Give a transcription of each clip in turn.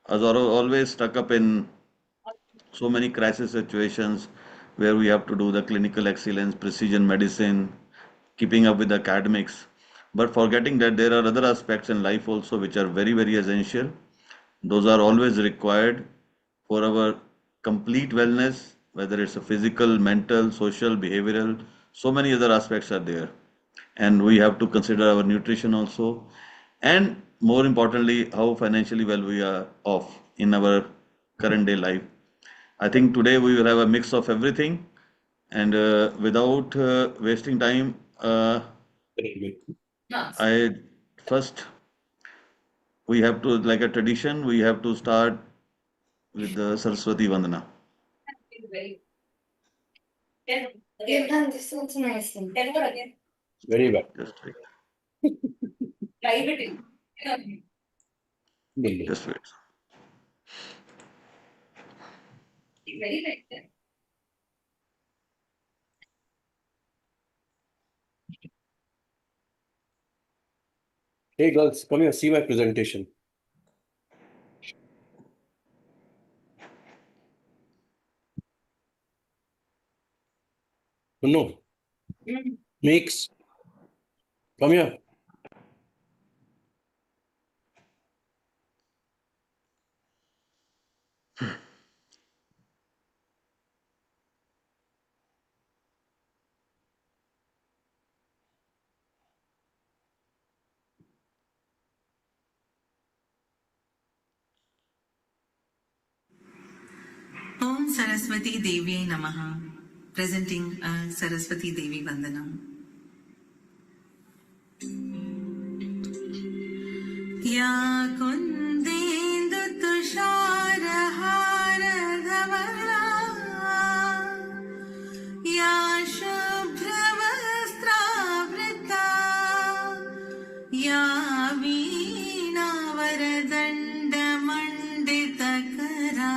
are always stuck up in so many crisis situations where we have to do the clinical excellence, precision medicine, keeping up with the academics, but forgetting that there are other aspects in life also which are very, very essential. Those are always required for our complete wellness, whether it's a physical, mental, social, behavioral, so many other aspects are there. And we have to consider our nutrition also, and more importantly, how financially well we are off in our current day life. I think today we will have a mix of everything, and without wasting time, I first we have to, like a tradition, we have to start with the Saraswati Vandana. Very well. Just wait. Very Just wait. Hey girls, come here, see my presentation. No. Mix. Come here. Om Saraswati Devi Namaha. Presenting Saraswati Devi Vandanam. Ya Kundendu Tushara Hara Dhamala Ya Shubhra Vastravrita Ya Veena Varadanda Mandita Kara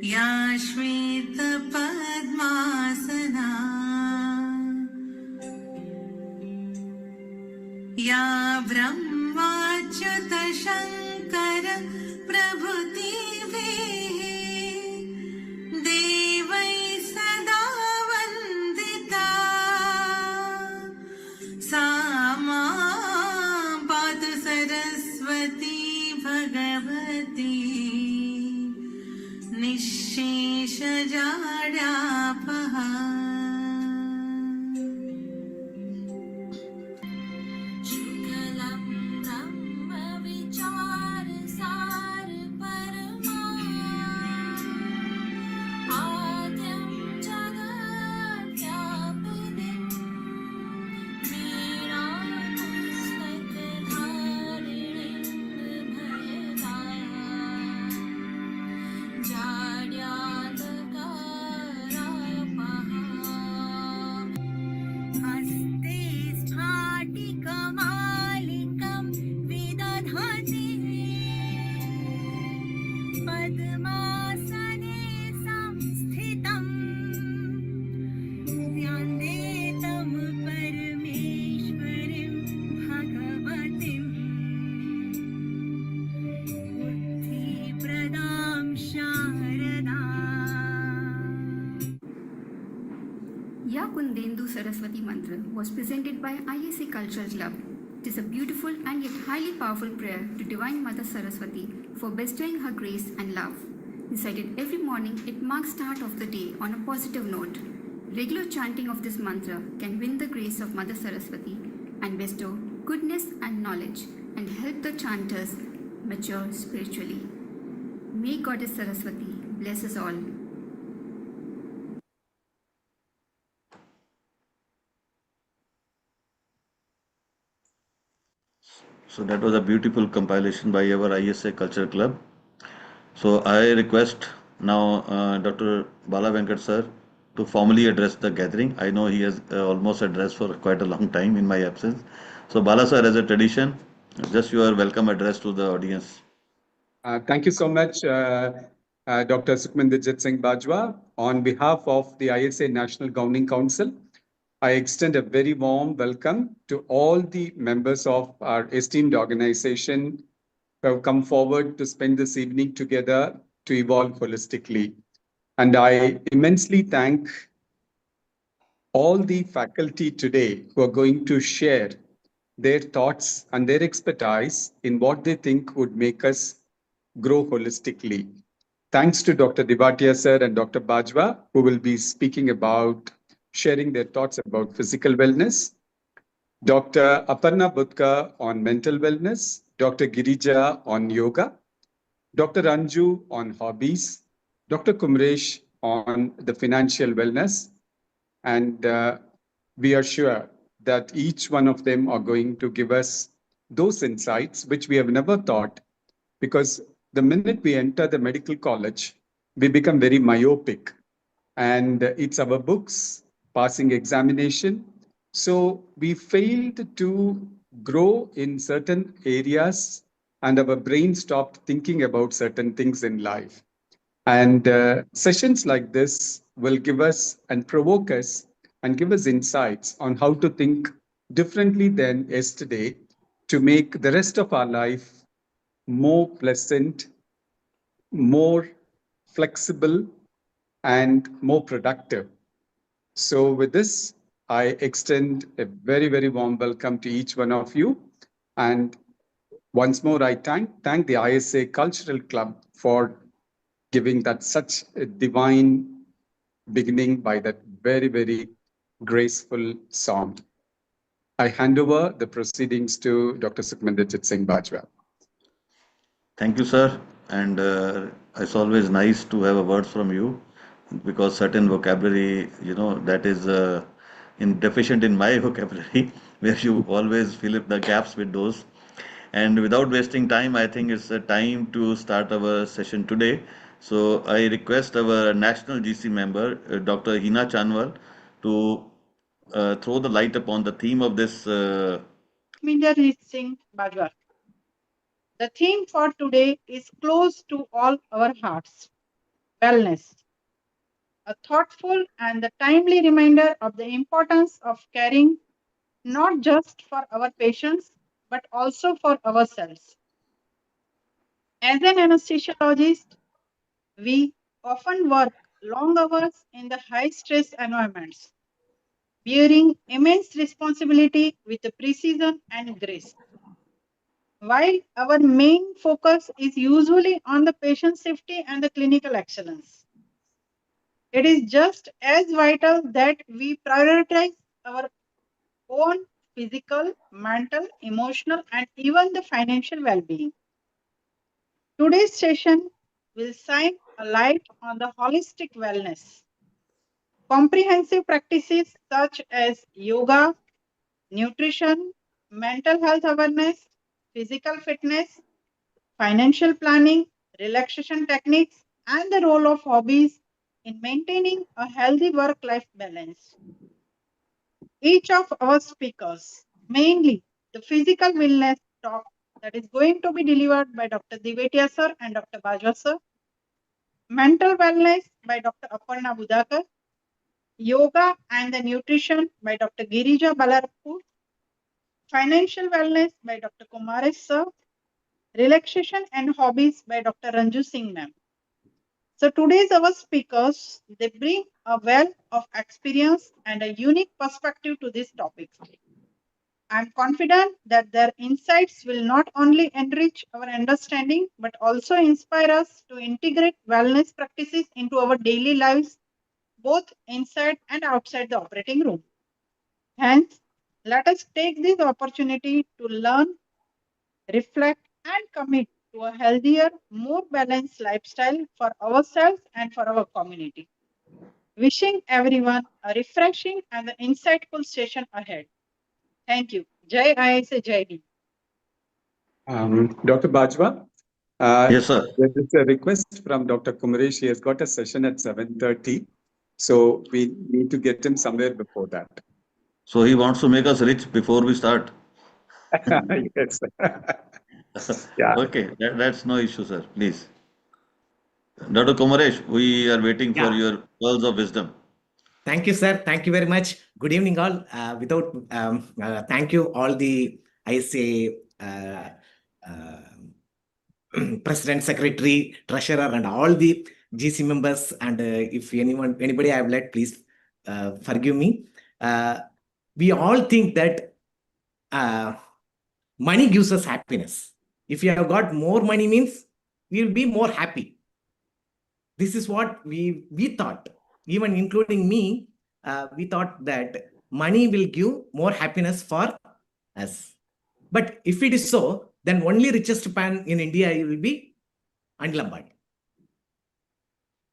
Ya Shweta Padmasana Ya Brahmachyuta Shankara Prabhutivi Devai Sada Vandita Sama Padu Saraswati Bhagavati Nishesha Jadapaha Shukalam Brahma Vichar Sar Parama Adyam Jagat Vyapinim Veena Pustak Dharinim Bhayada Haste SphatikamalikamVidadhati Padmasane Samsthitam Vyandetam Parameshwarim Bhagavatim Buddhi Pradam Sharada Ya Kundendu Saraswati Mantra was presented by ISA Cultural Club. It is a beautiful and yet highly powerful prayer to Divine Mother Saraswati for bestowing her grace and love. Recited every morning, it marks start of the day on a positive note. Regular chanting of this mantra can win the grace of Mother Saraswati and bestow goodness and knowledge and help the chanters mature spiritually. May Goddess Saraswati bless us all. So that was a beautiful compilation by our ISA Culture Club. So I request now Dr. Bala Venkat sir to formally address the gathering. I know he has almost addressed for quite a long time in my absence. So Bala sir, as a tradition, just your welcome address to the audience. Thank you so much, Dr. Sukhminderjit Singh Bajwa. On behalf of the ISA National Governing Council, I extend a very warm welcome to all the members of our esteemed organization who have come forward to spend this evening together to evolve holistically. And I immensely thank all the faculty today who are going to share their thoughts and their expertise in what they think would make us grow holistically. Thanks to Dr. Divatia sir and Dr. Bajwa, who will be speaking about sharing their thoughts about physical wellness, Dr. Aparna Budka on mental wellness, Dr. Girija on yoga, Dr. Anju on hobbies, Dr. Kumresh on the financial wellness, and we are sure that each one of them are going to give us those insights which we have never thought, because the minute we enter the medical college, we become very myopic, and it's our books, passing examination. So we failed to grow in certain areas, and our brain stopped thinking about certain things in life. And sessions like this will give us and provoke us and give us insights on how to think differently than yesterday to make the rest of our life more pleasant, more flexible, and more productive. So, with this, I extend a very, very warm welcome to each one of you. And once more, I thank the ISA Cultural Club for giving that such a divine beginning by that very, very graceful song. I hand over the proceedings to Dr. Sukhmanderjit Singh Bajwa. Thank you, sir. And it's always nice to have a word from you because certain vocabulary, that is deficient in my vocabulary, where you always fill up the gaps with those. And without wasting time, I think it's a time to start our session today. So I request our national GC member, Dr. Hina Chanwal, to throw the light upon the theme of this. Sukhmanderjit Singh Bajwa. The theme for today is close to all our hearts: wellness. A thoughtful and the timely reminder of the importance of caring not just for our patients but also for ourselves. As an anesthesiologist, we often work long hours in the high stress environments, bearing immense responsibility with precision and grace. While our main focus is usually on the patient safety and the clinical excellence, it is just as vital that we prioritize our own physical, mental, emotional, and even the financial well being. Today's session will shine a light on the holistic wellness. Comprehensive practices such as yoga, nutrition, mental health awareness, physical fitness, financial planning, relaxation techniques, and the role of hobbies in maintaining a healthy work life balance. Each of our speakers, mainly the physical wellness talk that is going to be delivered by Dr. Divetia sir and Dr. Bajwa sir, mental wellness by Dr. Aparna Budakar, yoga and the nutrition by Dr. Girija Balarapur, financial wellness by Dr. Kumaresh sir, relaxation and hobbies by Dr. Ranju Singh ma'am. So today's our speakers, they bring a wealth of experience and a unique perspective to this topic. I'm confident that their insights will not only enrich our understanding, but also inspire us to integrate wellness practices into our daily lives, both inside and outside the operating room. Hence, let us take this opportunity to learn, reflect, and commit to a healthier, more balanced lifestyle for ourselves and for our community. Wishing everyone a refreshing and insightful session ahead. Thank you. Jai ISA Jai D. Dr. Bajwa, Yes, sir. there is a request from Dr. Kumaresh. He has got a session at 7:30. So we need to get him somewhere before that. So he wants to make us rich before we start. Yes. Yeah. Okay, that's no issue, sir. Please. Dr. Kumaresh, we are waiting for Yeah. your pearls of wisdom. Thank you, sir. Thank you very much. Good evening, all. Thank you, all the ISA president, secretary, treasurer, and all the GC members. And if anybody I have let, please forgive me. We all think that money gives us happiness. If you have got more money means we will be more happy. This is what we thought, even including me. We thought that money will give more happiness for us. But if it is so, then only richest man in India will be Anil Ambani.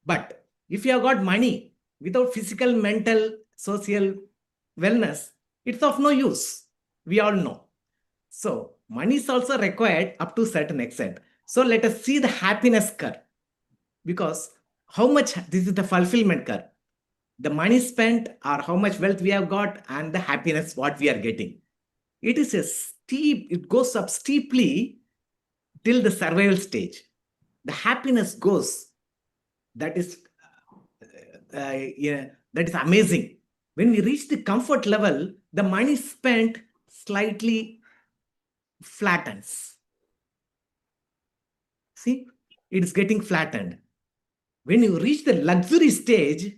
But if you have got money without physical, mental, social wellness, it's of no use. We all know. So money is also required up to a certain extent. So let us see the happiness curve. Because how much, this is the fulfillment curve. The money spent or how much wealth we have got and the happiness what we are getting. It is a steep, it goes up steeply till the survival stage. The happiness goes, that is amazing. When we reach the comfort level, the money spent slightly flattens. See, it is getting flattened. When you reach the luxury stage,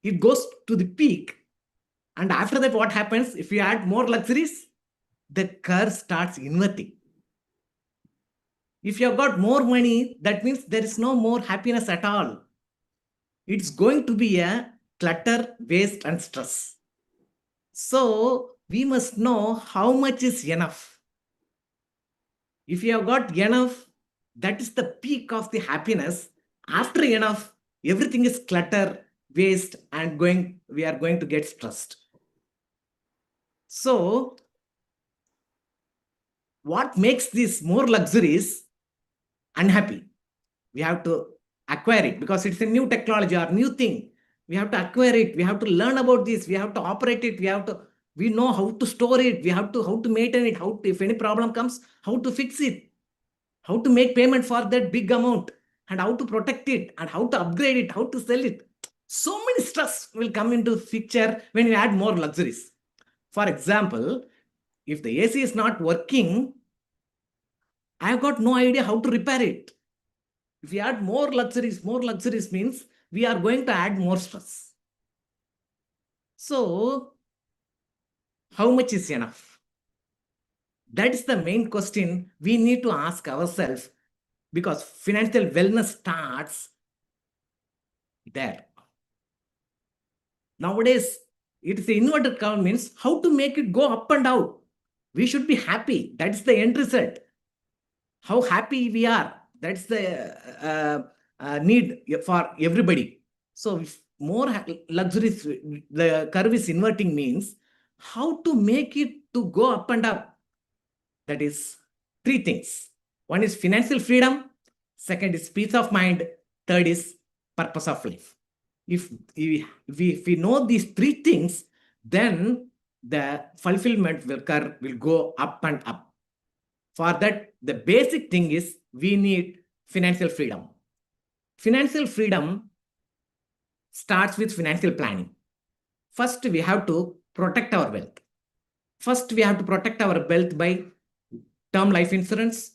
it goes to the peak. And after that, what happens? If you add more luxuries, the curve starts inverting. If you have got more money, that means there is no more happiness at all. It's going to be a clutter, waste, and stress. So we must know how much is enough. If you have got enough, that is the peak of the happiness. After enough, everything is clutter, waste, and we are going to get stressed. So what makes this more luxuries unhappy? We have to acquire it because it's a new technology or new thing. We have to acquire it. We have to learn about this. We have to operate it. We know how to store it. We have to how to maintain it. If any problem comes, how to fix it, how to make payment for that big amount, and how to protect it, and how to upgrade it, how to sell it. So many stress will come into picture when you add more luxuries. For example, if the AC is not working, I have got no idea how to repair it. If we add more luxuries means we are going to add more stress. So, how much is enough? That is the main question we need to ask ourselves, because financial wellness starts there. Nowadays, it is the inverted curve, means how to make it go up and down. We should be happy. That is the end result. How happy we are, that's the need for everybody. So if more luxuries, the curve is inverting, means how to make it to go up and up. That is three things. One is financial freedom, second is peace of mind, third is purpose of life. If we know these three things, then the fulfillment curve will go up and up. For that, the basic thing is we need financial freedom. Financial freedom starts with financial planning. First, we have to protect our wealth. First, we have to protect our wealth by term life insurance,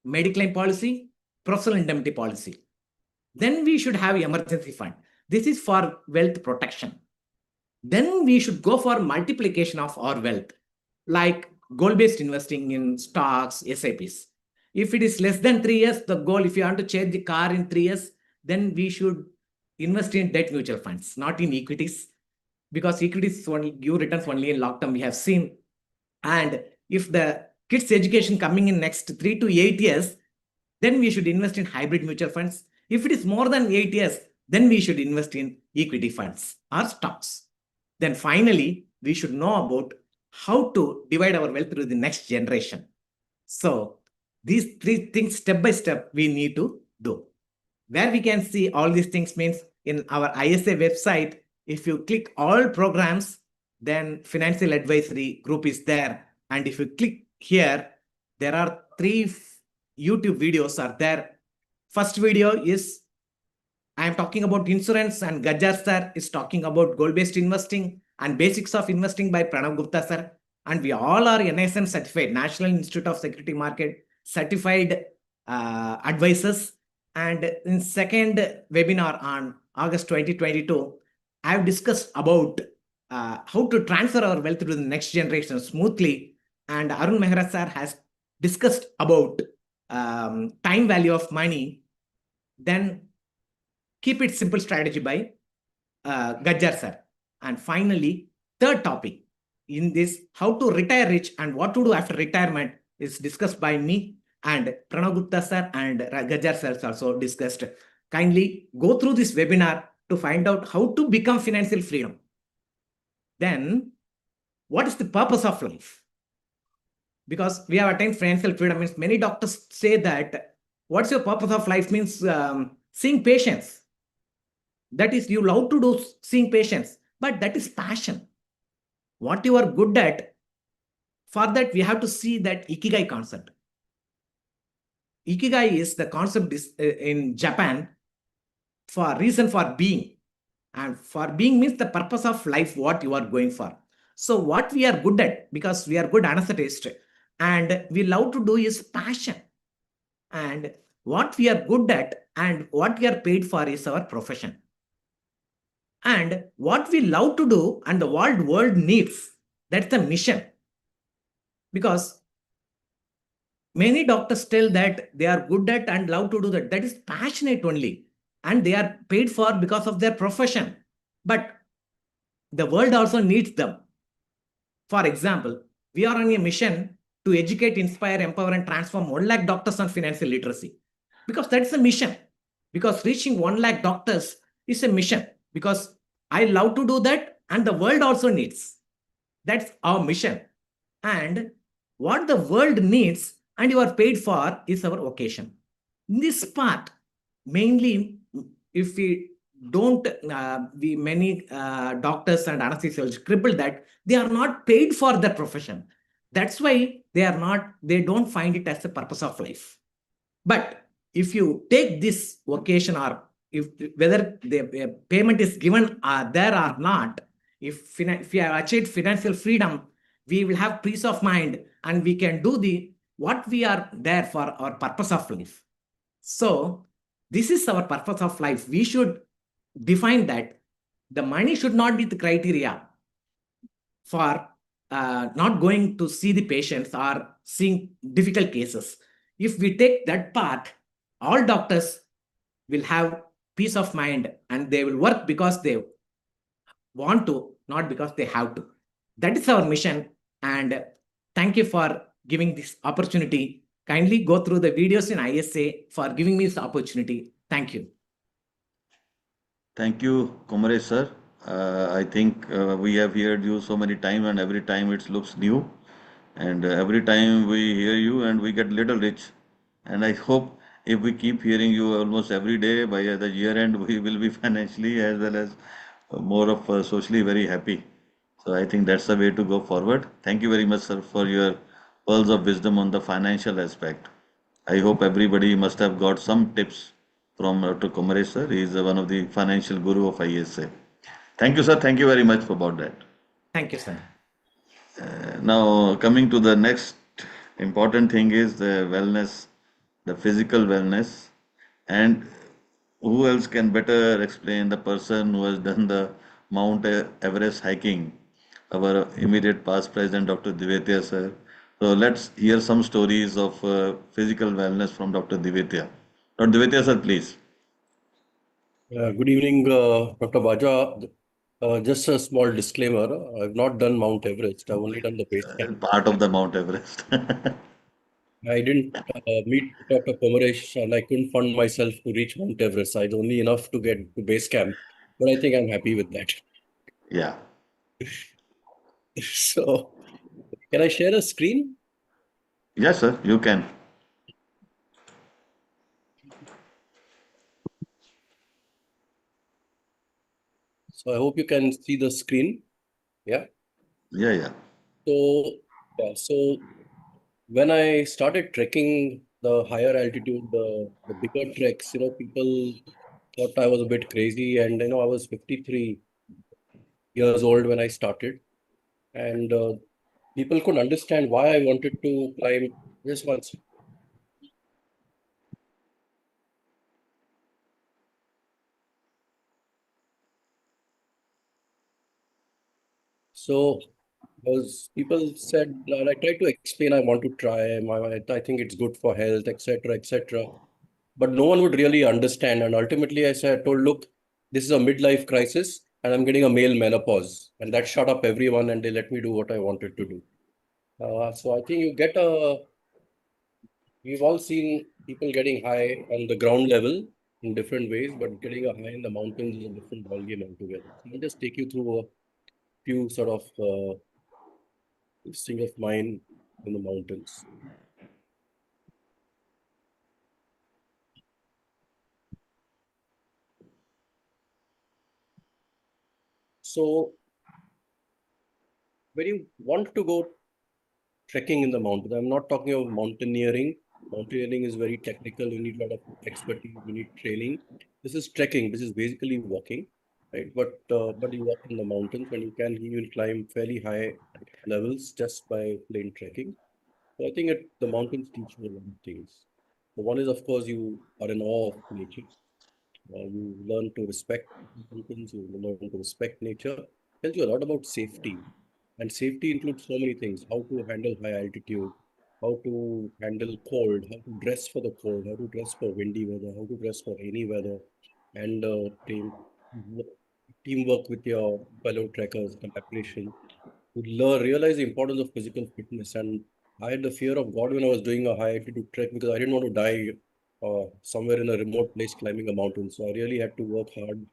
mediclaim policy, professional indemnity policy. Then we should have emergency fund. This is for wealth protection. Then we should go for multiplication of our wealth, like goal-based investing in stocks, SIPs. If it is less than 3 years, the goal, if you want to change the car in 3 years, then we should invest in debt mutual funds, not in equities, because equities only give returns only in long term, we have seen. And if the kids' education coming in next 3 to 8 years, then we should invest in hybrid mutual funds. If it is more than 8 years, then we should invest in equity funds or stocks. Then finally, we should know about how to divide our wealth to the next generation. So these three things, step by step, we need to do. Where we can see all these things means in our ISA website, if you click all programs, then financial advisory group is there. And if you click here, there are 3 YouTube videos are there. First video is I am talking about insurance, and Gajjar sir is talking about goal-based investing and basics of investing by Pranav Gupta sir. And we all are NISM certified, National Institute of Security Market certified advisors. And in second webinar on August 2022, I have discussed about how to transfer our wealth to the next generation smoothly. And Arun Mehra sir has discussed about time value of money. Then keep it simple strategy by Gajjar sir. And finally, third topic in this, how to retire rich and what to do after retirement, is discussed by me, and Pranav Gupta sir and Gajjar sir is also discussed. Kindly go through this webinar to find out how to become financial freedom. Then, what is the purpose of life? Because we have attained financial freedom, means many doctors say that what's your purpose of life means seeing patients. That is, you love to do seeing patients, but that is passion. What you are good at, for that we have to see that Ikigai concept. Ikigai is the concept in Japan for reason for being. And for being means the purpose of life, what you are going for. So what we are good at, because we are good anesthetists and we love to do is passion. And what we are good at and what we are paid for is our profession. And what we love to do and the world needs, that's the mission. Because many doctors tell that they are good at and love to do that. That is passionate only. And they are paid for because of their profession. But the world also needs them. For example, we are on a mission to educate, inspire, empower, and transform 1 lakh doctors on financial literacy. Because that's a mission. Because reaching 1 lakh doctors is a mission. Because I love to do that and the world also needs. That's our mission. And what the world needs and you are paid for is our vocation. In this part, mainly, if we don't, many doctors and anesthesiologists cripple that they are not paid for their profession. That's why they don't find it as a purpose of life. But if you take this vocation, or if whether the payment is given there or not, if you have achieved financial freedom, we will have peace of mind and we can do what we are there for, our purpose of life. So this is our purpose of life. We should define that the money should not be the criteria for not going to see the patients or seeing difficult cases. If we take that part, all doctors will have peace of mind and they will work because they want to, not because they have to. That is our mission. And thank you for giving this opportunity. Kindly go through the videos in ISA for giving me this opportunity. Thank you. Thank you, Kumare sir. I think we have heard you so many times, and every time it looks new. And every time we hear you, and we get little rich. And I hope if we keep hearing you almost every day, by the year end, we will be financially as well as more of socially very happy. So I think that's the way to go forward. Thank you very much, sir, for your pearls of wisdom on the financial aspect. I hope everybody must have got some tips from Dr. Kumare sir. He is one of the financial guru of ISA. Thank you, sir. Thank you very much for about that. Thank you, sir. Now, coming to the next important thing is the wellness, the physical wellness, and who else can better explain the person who has done the Mount Everest hiking? Our immediate past president, Dr. Divetya sir. So let's hear some stories of physical wellness from Dr. Divetya. Dr. Divetya sir, please. Good evening, Dr. Baja. Just a small disclaimer. I've not done Mount Everest. I've only done the base camp. Part of the Mount Everest. I didn't meet Dr. Komaresh and I couldn't fund myself to reach Mount Everest. I had only enough to get to base camp, but I think I'm happy with that. Yeah. So, can I share a screen? Yes, sir, you can. So, I hope you can see the screen. Yeah. Yeah, yeah. So when I started trekking the higher altitude, the bigger treks, people thought I was a bit crazy, and I was 53 years old when I started, and people couldn't understand why I wanted to climb just once. So, was people said, I tried to explain I want to try, I think it's good for health, etc., etc. But no one would really understand. And ultimately, I told, look, this is a midlife crisis, and I'm getting a male menopause, and that shut up everyone, and they let me do what I wanted to do. So I think we've all seen people getting high on the ground level in different ways, but getting a high in the mountains is a different ballgame altogether. So I'll just take you through a few sort of thing of mine in the mountains. So when you want to go trekking in the mountains, I'm not talking of mountaineering. Mountaineering is very technical. You need a lot of expertise. You need training. This is trekking. This is basically walking, right? But you walk in the mountains, and you will climb fairly high levels just by plain trekking. So I think the mountains teach you a lot of things. The one is, of course, you are in awe of nature. You learn to respect mountains. You learn to respect nature. Tells you a lot about safety. And safety includes so many things: how to handle high altitude, how to handle cold, how to dress for the cold, how to dress for windy weather, how to dress for any weather, and teamwork with your fellow trekkers, collaboration. To realize the importance of physical fitness. And I had the fear of God when I was doing a high altitude trek because I didn't want to die somewhere in a remote place climbing a mountain. So I really had to work hard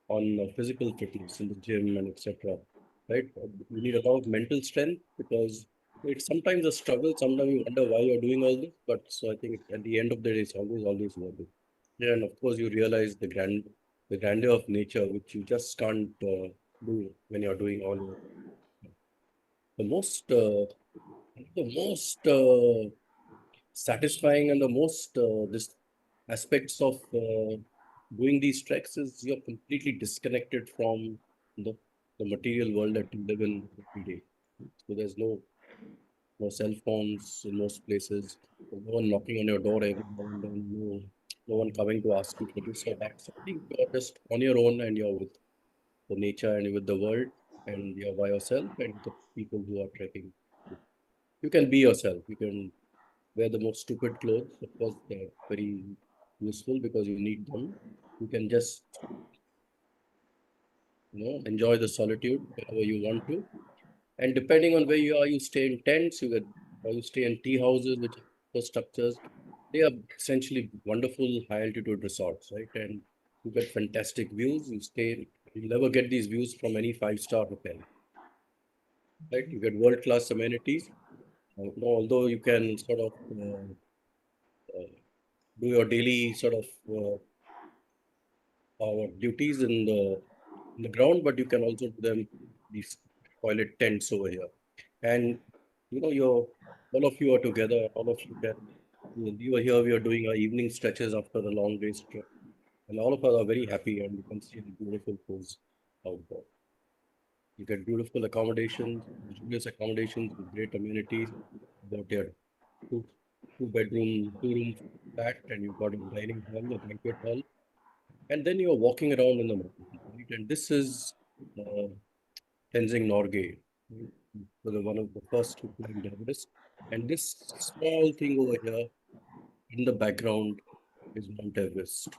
on physical fitness in the gym and etc. Right? You need a lot of mental strength because it's sometimes a struggle. Sometimes you wonder why you're doing all this. But so I think at the end of the day, it's always worth it. Yeah, and of course, you realize the grandeur of nature, which you just can't do when you're doing all your the most satisfying and the most this aspects of doing these treks is you're completely disconnected from the, the material world that you live in every day. So there's no cell phones in most places, no one knocking on your door every now and then, no one coming to ask you for this or that. So I think you're just on your own and you're with the nature and with the world, and you're by yourself and the people who are trekking. You can be yourself. You can wear the most stupid clothes. Of course, they're very useful because you need them. You can just, enjoy the solitude wherever you want to. And depending on where you are, you stay in tents, or you stay in tea houses, which are structures. They are essentially wonderful high altitude resorts, right? And you get fantastic views. You'll never get these views from any five-star hotel, right? You get world-class amenities. Although you can sort of uh, do your daily sort of duties in the ground, but you can also do them these toilet tents over here. And you're all of you are together. All of you can. You are here. We are doing our evening stretches after the long day's trip, and all of us are very happy. And you can see the beautiful pools out there. You get beautiful accommodations, luxurious accommodations with great amenities. About your two two room flat, and you've got a dining hall, a banquet hall, and then you're walking around in the mountains, right? And this is uh, Tenzing Norgay, right? One of the first to climb Everest. And this small thing over here in the background is Mount Everest.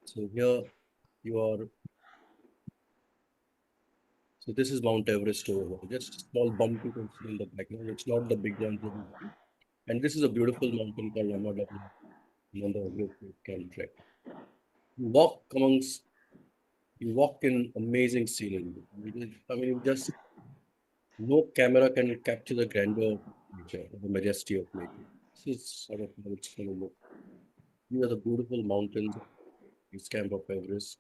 So here you are. So this is Mount Everest over here. Just a small bump you can see in the background. It's not the big ones that you see. And this is a beautiful mountain called Yamadabla, another group you can trek. You walk amongst, you walk in amazing scenery. I mean, no camera can capture the grandeur of nature, the majesty of nature. This is sort of how it's going to look. These are the beautiful mountains, this camp of Everest.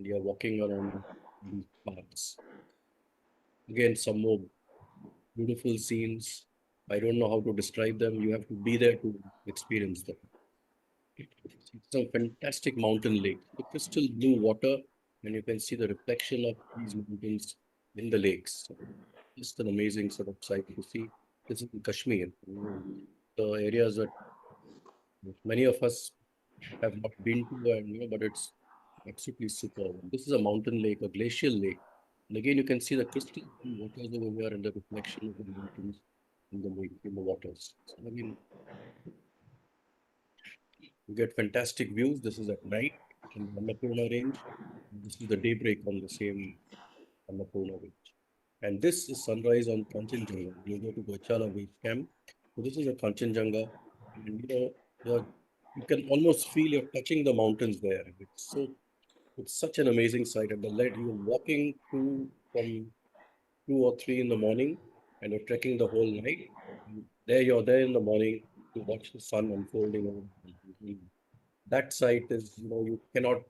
We are walking around these paths. Again, some more beautiful scenes. I don't know how to describe them. You have to be there to experience them. It's a fantastic mountain lake. The crystal blue water, and you can see the reflection of these mountains in the lakes. So just an amazing sort of sight to see. This is in Kashmir, the areas that many of us have not been to, and but it's absolutely superb. This is a mountain lake, a glacial lake. And again, you can see the crystal blue waters over here and the reflection of the mountains in the lake, in the waters. So, I mean, you get fantastic views. This is at night in the Annapurna range. This is the daybreak on the same Annapurna range. And this is sunrise on Kanchenjunga. You go to Gochala Base Camp. So this is a Kanchenjunga. And you can almost feel you're touching the mountains there. It's such an amazing sight. And the lead, you're walking through from 2 or 3 in the morning and you're trekking the whole night. And there you're there in the morning to watch the sun unfolding over the mountains. That sight is, you cannot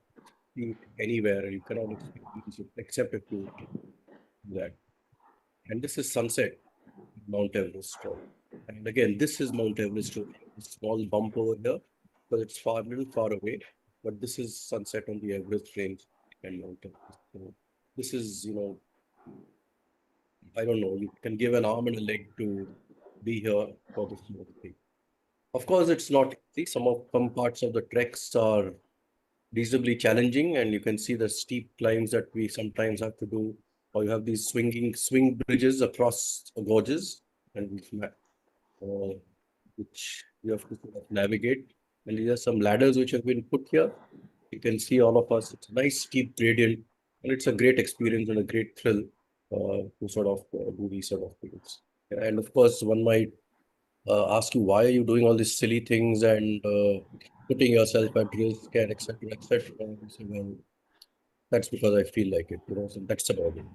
see it anywhere. You cannot experience it except if you do that. And this is sunset, Mount Everest. And again, this is Mount Everest, a small bump over here, but it's a little far away. But this is sunset on the Everest range and Mount Everest. So this is, I don't know, you can give an arm and a leg to be here for this sort of thing. Of course, it's not easy. Some parts of the treks are reasonably challenging, and you can see the steep climbs that we sometimes have to do, or you have these swing bridges across gorges, and which you have to sort of navigate. And these are some ladders which have been put here. You can see all of us. It's a nice steep gradient, and it's a great experience and a great thrill to sort of do these sort of things. And of course, one might ask you, why are you doing all these silly things and putting yourself at risk and etc. etc. So, well, that's because I feel like it, so that's about it.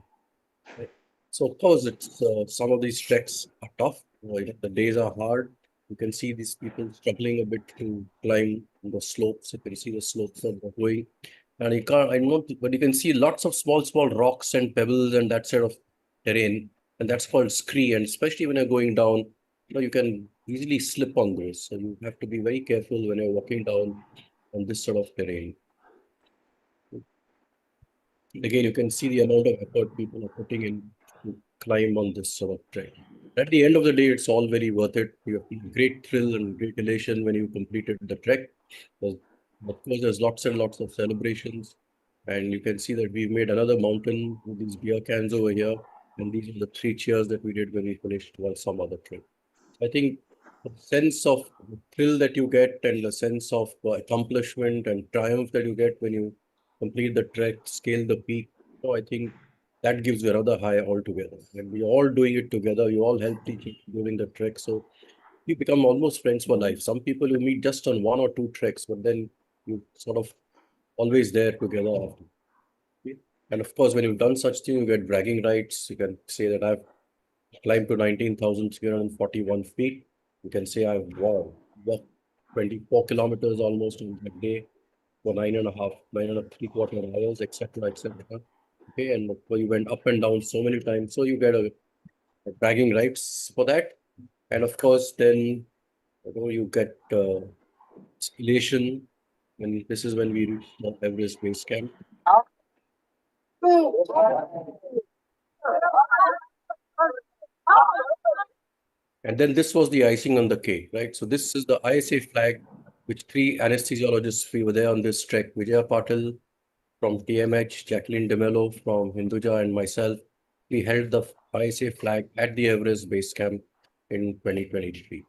Right. So of course, it's some of these treks are tough. The days are hard. You can see these people struggling a bit to climb the slopes. You can see the slopes that they're going, and you can't. I know, but you can see lots of small rocks and pebbles and that sort of terrain, and that's called scree. And especially when you're going down, you can easily slip on those. So you have to be very careful when you're walking down on this sort of terrain. Again, you can see the amount of effort people are putting in to climb on this sort of trek. At the end of the day, it's all very worth it. You have great thrill and great elation when you completed the trek. Of course, there's lots and lots of celebrations. And you can see that we've made another mountain with these beer cans over here. And these are the 3 cheers that we did when we finished some other trek. I think the sense of thrill that you get and the sense of accomplishment and triumph that you get when you complete the trek, scale the peak. So I think that gives you another high altogether. And we're all doing it together. You all help each other during the trek. So you become almost friends for life. Some people you meet just on 1 or 2 treks, but then you sort of always there together after. And of course, when you've done such thing, you get bragging rights. You can say that I've climbed to 19,341 feet. You can say I've walked 24 kilometers almost in that day for 9.5, 9.75 hours, etc., etc. Okay, and we went up and down so many times. So you get a bragging rights for that. And of course, then you get elation. And this is when we reach Mount Everest Base Camp. And then this was the icing on the cake, right? So this is the ISA flag, which 3 anesthesiologists, we were there on this trek: Vijaya Patil from TMH, Jacqueline DeMello from Hinduja, and myself. We held the ISA flag at the Everest Base Camp in 2023.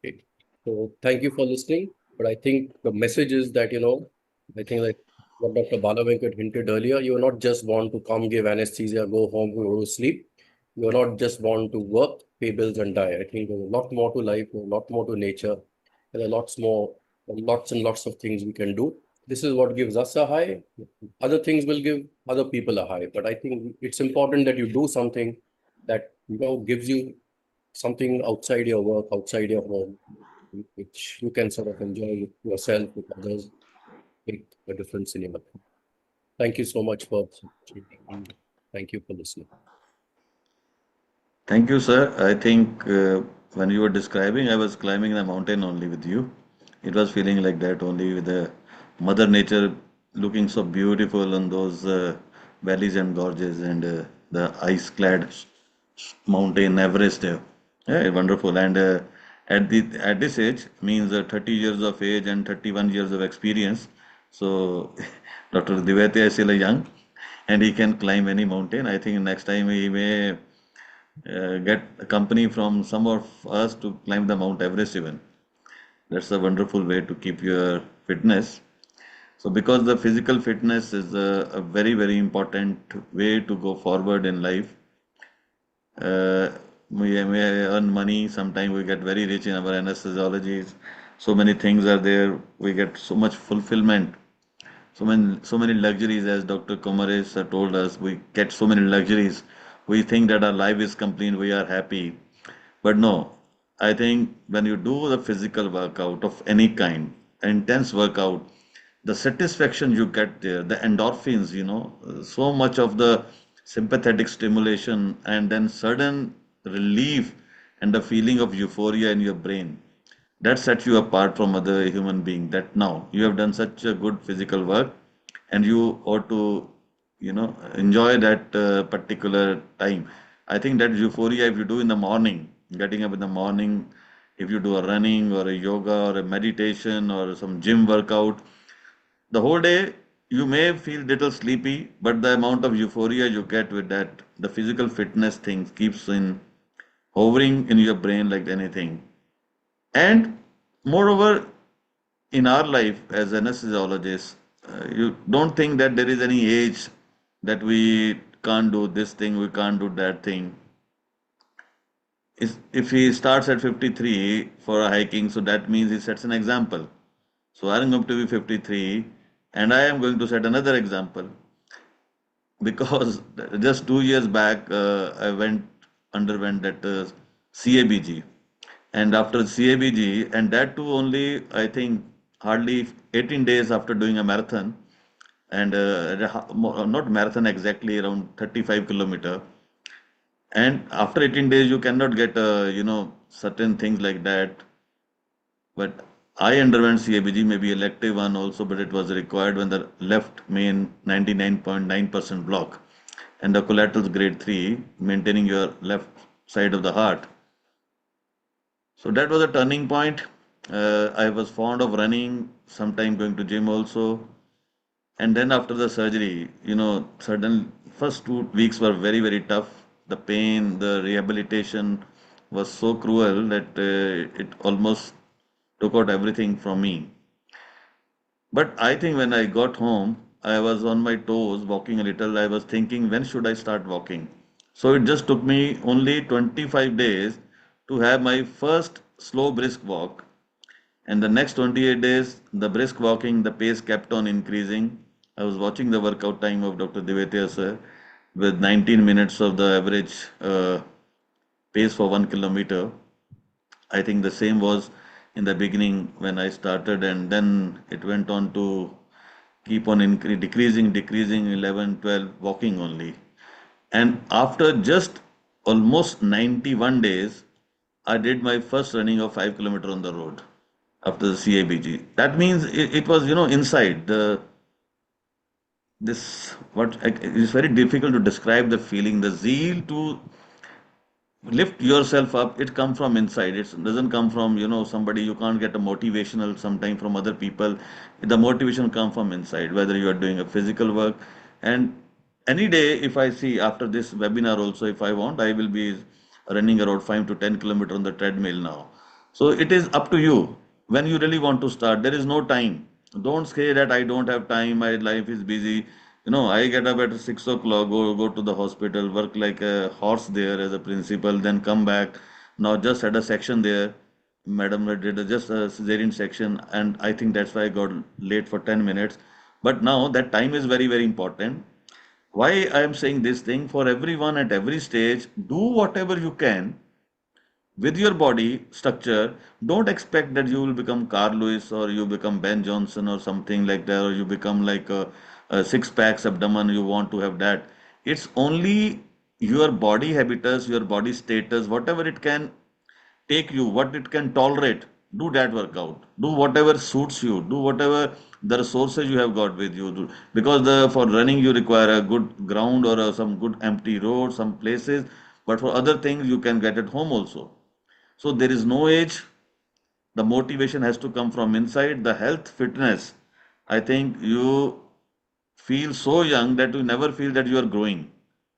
Okay. So thank you for listening. But I think the message is that, I think like what Dr. Balavenkat hinted earlier, you are not just born to come, give anesthesia, go home, go to sleep. You are not just born to work, pay bills, and die. I think there's a lot more to life, a lot more to nature. There are lots and lots of things we can do. This is what gives us a high. Other things will give other people a high. But I think it's important that you do something that, gives you something outside your work, outside your home, which you can sort of enjoy with yourself, with others, make a difference in your life. Thank you so much for thank you for listening. Thank you, sir. I think when you were describing, I was climbing the mountain only with you It was feeling like that only with the Mother Nature looking so beautiful on those valleys and gorges and the ice-clad mountain Everest there. Yeah, wonderful. And at this age means 30 years of age and 31 years of experience. So Dr. Divete is still young and he can climb any mountain. I think next time he may get a company from some of us to climb the Mount Everest even. That's a wonderful way to keep your fitness. So because the physical fitness is a very, very important way to go forward in life, uh, we may earn money. Sometimes we get very rich in our anesthesiology. So many things are there. We get so much fulfillment. So many luxuries, as Dr. Kumaresh told us, we get so many luxuries. We think that our life is complete, we are happy. But no, I think when you do the physical workout of any kind, intense workout, the satisfaction you get there, the endorphins, so much of the sympathetic stimulation, and then sudden relief and the feeling of euphoria in your brain. That sets you apart from other human being. That now you have done such a good physical work, and you ought to, enjoy that particular time. I think that euphoria, if you do in the morning, getting up in the morning, if you do a running or a yoga or a meditation or some gym workout, the whole day you may feel little sleepy, but the amount of euphoria you get with that, the physical fitness thing keeps in hovering in your brain like anything. And moreover, in our life as anesthesiologists, you don't think that there is any age that we can't do this thing, we can't do that thing. If he starts at 53 for a hiking, so that means he sets an example. So I'm going to be 53 and I am going to set another example because just 2 years back I underwent that CABG, and after CABG, and that too only I think hardly 18 days after doing a marathon, and not marathon exactly, around 35 kilometer. And after 18 days you cannot get certain things like that. But I underwent CABG, maybe elective one also, but it was required when the left main 99.9% block and the collaterals grade 3, maintaining your left side of the heart. So that was a turning point. I was fond of running, sometime going to gym also. And then after the surgery, certain first 2 weeks were very, very tough. The pain, the rehabilitation was so cruel that it almost took out everything from me. But I think when I got home, I was on my toes, walking a little. I was thinking, when should I start walking? So it just took me only 25 days to have my first slow brisk walk. And the next 28 days, the brisk walking, the pace kept on increasing. I was watching the workout time of Dr. Devetya sir with 19 minutes of the average pace for 1 kilometer. I think the same was in the beginning when I started, and then it went on to keep on decreasing 11, 12, walking only. And after just almost 91 days, I did my first running of 5 kilometer on the road after the CABG. That means it was, inside the this what it's very difficult to describe the feeling, the zeal to lift yourself up. It comes from inside. It doesn't come from somebody. You can't get a motivational sometime from other people. The motivation comes from inside, whether you are doing a physical work. And any day, if I see after this webinar also, if I want, I will be running around 5 to 10 kilometer on the treadmill now. So it is up to you when you really want to start. There is no time. Don't say that I don't have time, my life is busy. I get up at 6 o'clock, go to the hospital, work like a horse there as a principal, then come back. Now just had a section there. Madam did just a cesarean section, and I think that's why I got late for 10 minutes. But now that time is very, very important. Why I am saying this thing, for everyone at every stage, do whatever you can with your body structure. Don't expect that you will become Carl Lewis or you become Ben Johnson or something like that, or you become like a six packs abdomen. You want to have that. It's only your body habitus, your body status, whatever it can take you, what it can tolerate. do that workout. Do whatever suits you. Do whatever the resources you have got with you. Because for running you require a good ground or some good empty road, some places. But for other things you can get at home also. So there is no age. The motivation has to come from inside. The health, fitness. I think you feel so young that you never feel that you are growing.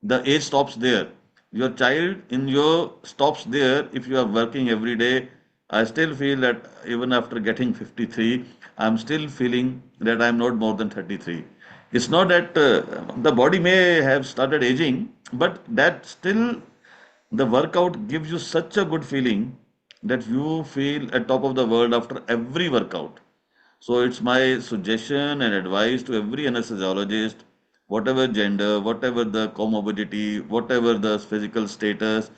The age stops there. Your child in your stops there if you are working every day. I still feel that even after getting 53, I'm still feeling that I'm not more than 33. It's not that the body may have started aging, but that still the workout gives you such a good feeling that you feel at top of the world after every workout. So it's my suggestion and advice to every anesthesiologist, whatever gender, whatever the comorbidity, whatever the physical status,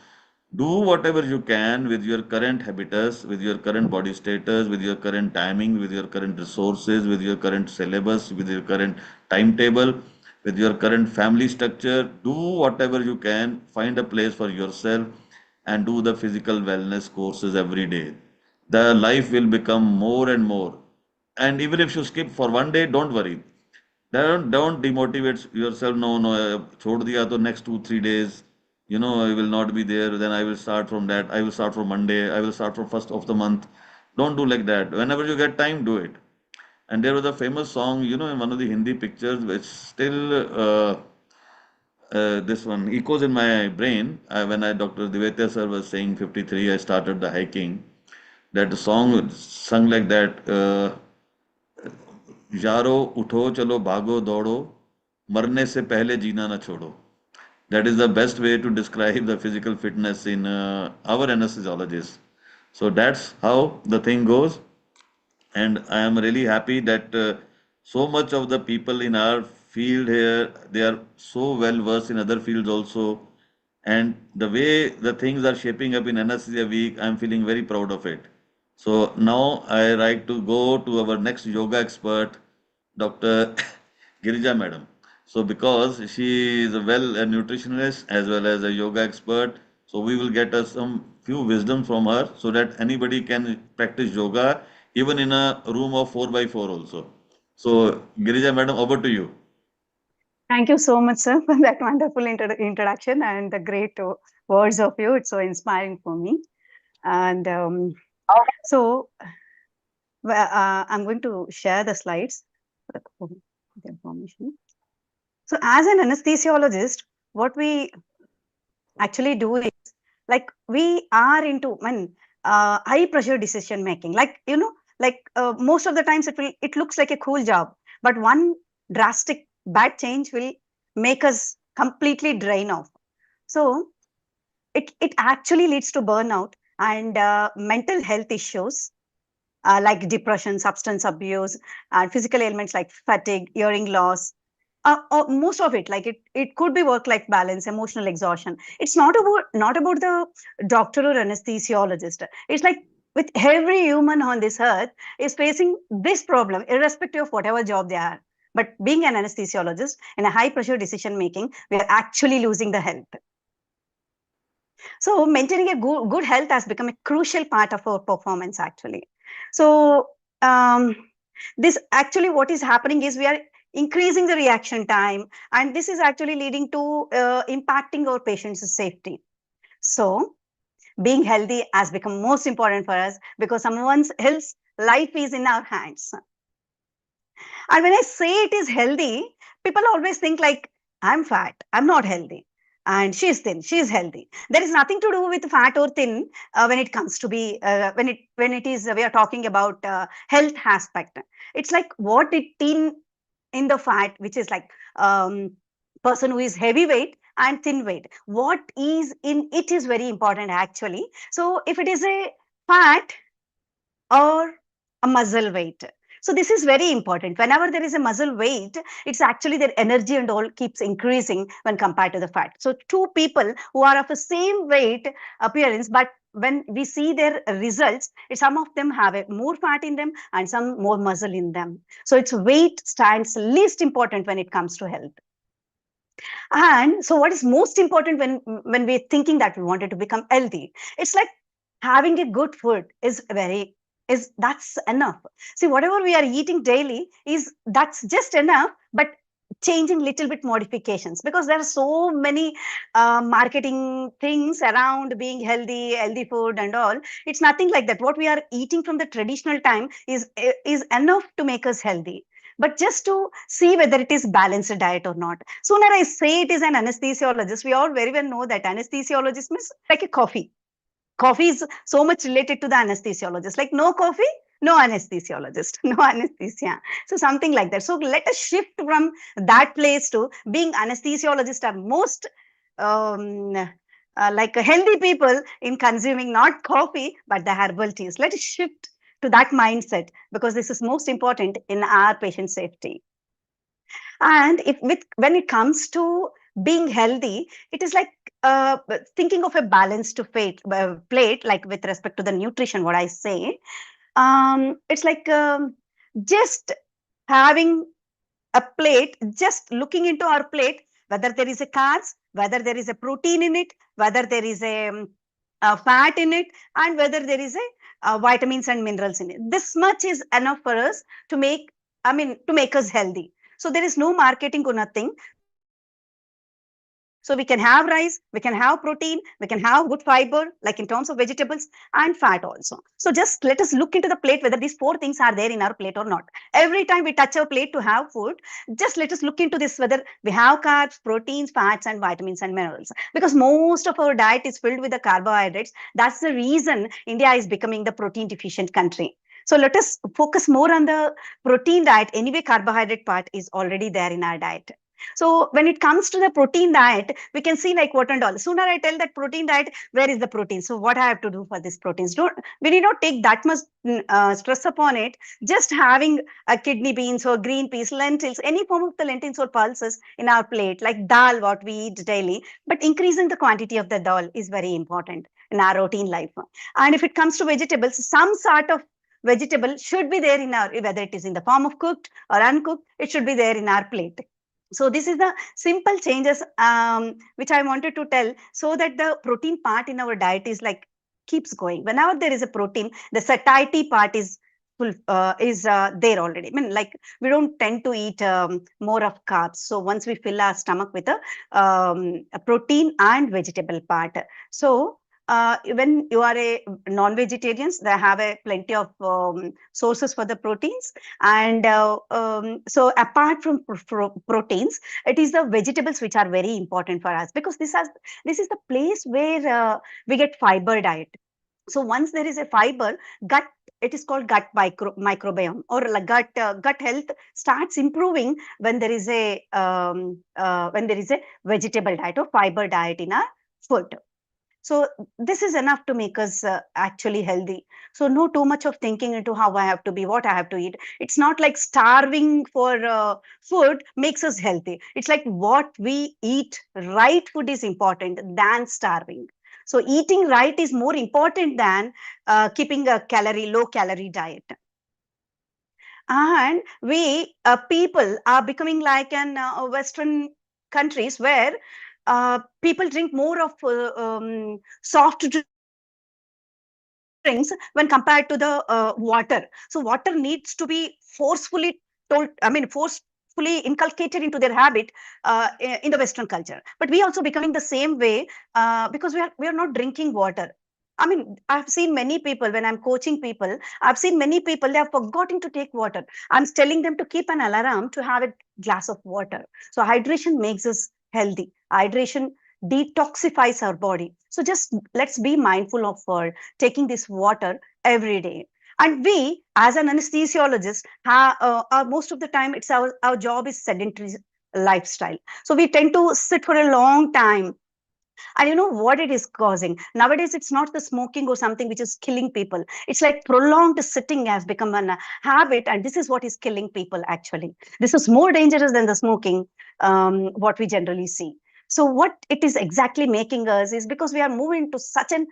do whatever you can with your current habitus, with your current body status, with your current timing, with your current resources, with your current syllabus, with your current timetable, with your current family structure. Do whatever you can, find a place for yourself and do the physical wellness courses every day. The life will become more and more. And even if you skip for one day, don't worry. Don't demotivate yourself. No, no, छोड़ दिया तो next 2 3 days, I will not be there. Then I will start from that. I will start from Monday. I will start from first of the month. Don't do like that. Whenever you get time, do it. And there was a famous song, in one of the Hindi pictures, which still this one echoes in my brain. When Dr. Divetya sir was saying 53, I started the hiking. That song sung like that. यारो उठो चलो भागो दौड़ो मरने से पहले जीना ना छोड़ो. That is the best way to describe the physical fitness in our anesthesiologist. So that's how the thing goes. And I am really happy that so much of the people in our field here, they are so well versed in other fields also. And the way the things are shaping up in Anesthesia Week, I'm feeling very proud of it. So now I like to go to our next yoga expert, Dr. Girija Madam. So because she is a nutritionist as well as a yoga expert, so we will get us some few wisdom from her so that anybody can practice yoga even in a room of 4 by 4 also. So Girija Madam, over to you. Thank you so much, sir, for that wonderful introduction and the great words of you. It's so inspiring for me. And so I'm going to share the slides. The information. So as an anesthesiologist, what we actually do is like we are into high pressure decision making. Most of the times it looks like a cool job, but one drastic bad change will make us completely drain off. So it actually leads to burnout and mental health issues like depression, substance abuse, and physical ailments like fatigue, hearing loss. Most of it, like it could be work-life balance, emotional exhaustion. It's not about the doctor or anesthesiologist. It's like with every human on this earth is facing this problem, irrespective of whatever job they are. But being an anesthesiologist in a high-pressure decision making, we are actually losing the health. So maintaining a good health has become a crucial part of our performance, actually. So this actually what is happening is we are increasing the reaction time, and this is actually leading to impacting our patients' safety. So being healthy has become most important for us because someone's health life is in our hands. And when I say it is healthy, people always think like, I'm fat, I'm not healthy. And she's thin, she's healthy. There is nothing to do with fat or thin when it comes to be when it is we are talking about health aspect. It's like what it in the fat, which is like person who is heavyweight and thin weight. What is in it is very important actually. So if it is a fat or a muscle weight. So this is very important. Whenever there is a muscle weight, it's actually their energy and all keeps increasing when compared to the fat. So two people who are of the same weight appearance, but when we see their results, some of them have more fat in them and some more muscle in them. So its weight stands least important when it comes to health. And so what is most important when we're thinking that we wanted to become healthy? It's like having a good food is very that's enough. See, whatever we are eating daily that's just enough, but changing little bit modifications, because there are so many marketing things around being healthy food and all. It's nothing like that. What we are eating from the traditional time is enough to make us healthy, but just to see whether it is balanced diet or not. Sooner I say it is an anesthesiologist, we all very well know that anesthesiologist means like a coffee. Coffee is so much related to the anesthesiologist, like no coffee, no anesthesiologist, no anesthesia. So something like that. So let us shift from that place to being anesthesiologists are most like healthy people in consuming not coffee but the herbal teas. Let us shift to that mindset, because this is most important in our patient safety. And when it comes to being healthy, it is like thinking of a balanced plate, like with respect to the nutrition, what I say. It's like just having a plate, just looking into our plate, whether there is a carbs, whether there is a protein in it, whether there is a fat in it, and whether there is a vitamins and minerals in it. This much is enough for us to make, to make us healthy. So there is no marketing or nothing. So we can have rice, we can have protein, we can have good fiber, like in terms of vegetables, and fat also. So just let us look into the plate whether these four things are there in our plate or not. Every time we touch our plate to have food, just let us look into this whether we have carbs, proteins, fats, and vitamins and minerals. Because most of our diet is filled with the carbohydrates. That's the reason India is becoming the protein deficient country. So let us focus more on the protein diet. Anyway, carbohydrate part is already there in our diet. So when it comes to the protein diet, we can see like what and all. Sooner I tell that protein diet, where is the protein? So what I have to do for these proteins? We need not take that much stress upon it. Just having a kidney beans or green peas, lentils, any form of the lentils or pulses in our plate, like dal, what we eat daily. But increasing the quantity of the dal is very important in our routine life. And if it comes to vegetables, some sort of vegetable should be there in our, whether it is in the form of cooked or uncooked, it should be there in our plate. So this is the simple changes which I wanted to tell, so that the protein part in our diet is like keeps going. Whenever there is a protein, the satiety part is there already. I mean, like we don't tend to eat more of carbs. So once we fill our stomach with a protein and vegetable part. So when you are a non-vegetarians, they have a plenty of sources for the proteins. And so apart from proteins, it is the vegetables which are very important for us, because this is the place where we get fiber diet. So once there is a fiber, gut, it is called gut microbiome, or like gut health starts improving when there is a vegetable diet or fiber diet in our food. So this is enough to make us actually healthy. So no too much of thinking into how I have to be, what I have to eat. It's not like starving for food makes us healthy. It's like what we eat, right food is important than starving. So eating right is more important than keeping a low calorie diet. And we people are becoming like in Western countries, where people drink more of soft drinks when compared to the water. So water needs to be forcefully forcefully inculcated into their habit in the Western culture. But we also becoming the same way because we are not drinking water. I mean, I've seen many people, when I'm coaching people, I've seen many people, they have forgotten to take water. I'm telling them to keep an alarm to have a glass of water. So hydration makes us healthy. Hydration detoxifies our body. So just let's be mindful of taking this water every day. And we, as an anesthesiologist, most of the time, it's our job is sedentary lifestyle. So we tend to sit for a long time. And you know what it is causing? Nowadays, it's not the smoking or something which is killing people. It's like prolonged sitting has become a habit. And this is what is killing people, actually. This is more dangerous than the smoking, what we generally see. So what it is exactly making us is because we are moving to such an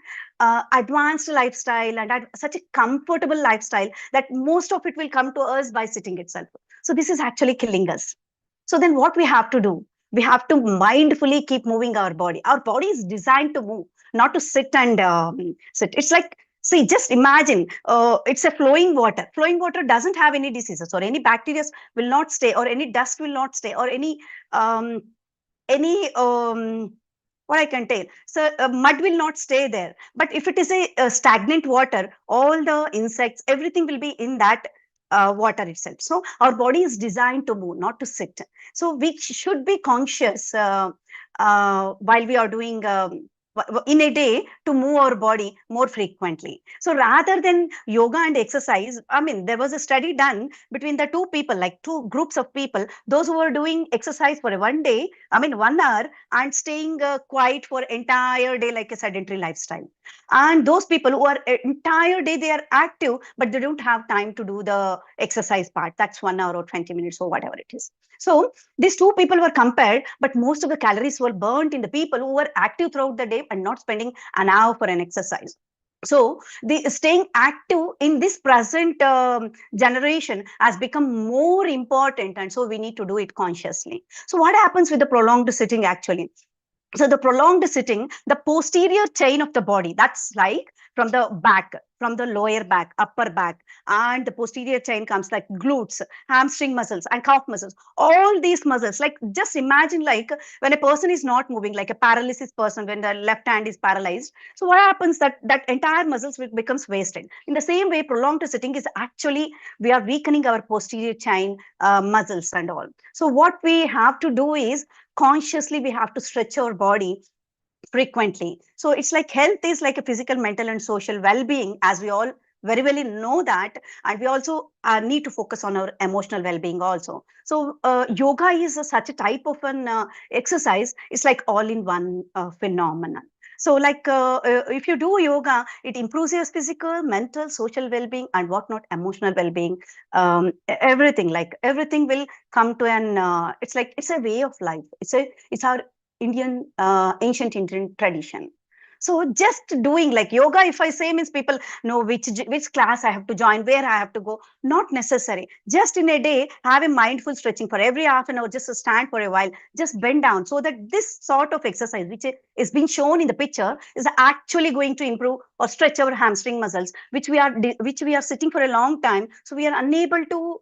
advanced lifestyle and such a comfortable lifestyle that most of it will come to us by sitting itself. So this is actually killing us. So then what we have to do? We have to mindfully keep moving our body. Our body is designed to move, not to sit and sit. It's like See, just imagine it's a flowing water. Flowing water doesn't have any diseases, or any bacteria will not stay, or any dust will not stay, or um, any what I can tell. So mud will not stay there. But if it is a stagnant water, all the insects, everything will be in that water itself. So our body is designed to move, not to sit. So we should be conscious while we are doing in a day, to move our body more frequently. So rather than yoga and exercise, I mean, there was a study done between the two people, like two groups of people, those who were doing exercise for 1 day, I mean 1 hour, and staying quiet for entire day like a sedentary lifestyle. And those people who are entire day, they are active, but they don't have time to do the exercise part. That's 1 hour or 20 minutes or whatever it is. So these two people were compared, but most of the calories were burnt in the people who were active throughout the day and not spending an hour for an exercise. So the staying active in this present generation has become more important, and so we need to do it consciously. So what happens with the prolonged sitting actually? So the prolonged sitting, the posterior chain of the body, that's like from the back, from the lower back, upper back, and the posterior chain comes like glutes, hamstring muscles, and calf muscles. All these muscles, like just imagine like when a person is not moving, like a paralysis person, when the left hand is paralyzed. So what happens, that entire muscles becomes wasted. In the same way, prolonged sitting is actually, we are weakening our posterior chain muscles and all. So what we have to do is, consciously we have to stretch our body frequently. So it's like health is like a physical, mental, and social well-being, as we all very well know that. And we also need to focus on our emotional well-being also. So yoga is such a type of an exercise. It's like all-in-one phenomenon. So like if you do yoga, it improves your physical, mental, social well-being, and whatnot, emotional well-being, everything, like everything will come to an it's like it's a way of life. It's our Indian ancient Indian tradition. So just doing like yoga, if I say, means people know which class I have to join, where I have to go. Not necessary. Just in a day, have a mindful stretching for every half an hour. Just stand for a while. Just bend down, so that this sort of exercise, which is being shown in the picture, is actually going to improve or stretch our hamstring muscles, which we are sitting for a long time. So we are unable to.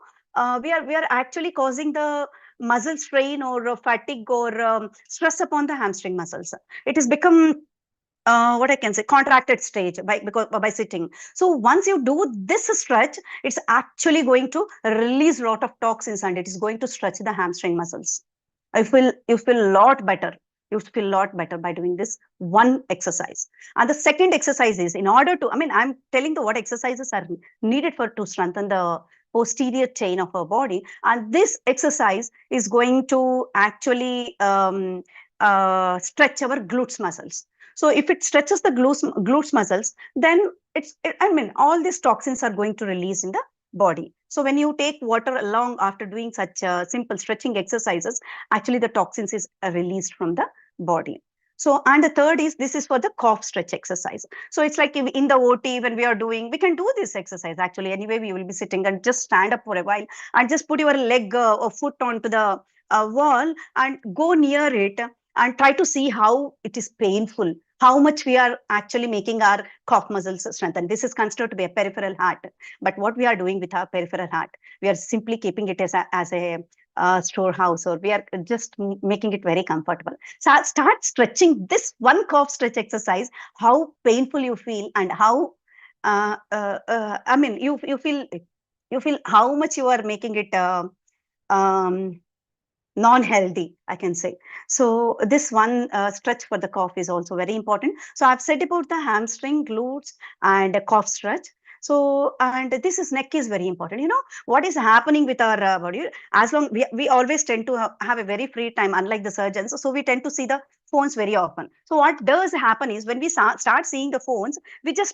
We are actually causing the muscle strain or fatigue or stress upon the hamstring muscles. It has become what I can say, contracted stage by sitting. So once you do this stretch, it's actually going to release a lot of toxins, and it is going to stretch the hamstring muscles. You feel a lot better. You feel a lot better by doing this one exercise. And the second exercise is, in order to, I mean, I'm telling you what exercises are needed to strengthen the posterior chain of our body. And this exercise is going to actually stretch our glutes muscles. So if it stretches the glutes muscles, then I mean, all these toxins are going to release in the body. So when you take water along after doing such simple stretching exercises, actually the toxins is released from the body. So, and the third is, this is for the cough stretch exercise. So it's like in the OT, when we are doing, we can do this exercise actually. Anyway, we will be sitting, and just stand up for a while and just put your leg or foot onto the wall and go near it and try to see how it is painful, how much we are actually making our cough muscles strengthen. This is considered to be a peripheral heart. But what we are doing with our peripheral heart, we are simply keeping it as a storehouse, or we are just making it very comfortable. So start stretching this one cough stretch exercise, how painful you feel, and how I mean, you feel how much you are making it um, non-healthy, I can say. So this one stretch for the cough is also very important. So I've said about the hamstring, glutes, and a cough stretch. So, and this is neck is very important. You know what is happening with our body? As long we always tend to have a very free time, unlike the surgeons. So we tend to see the phones very often. So what does happen is, when we start seeing the phones, we just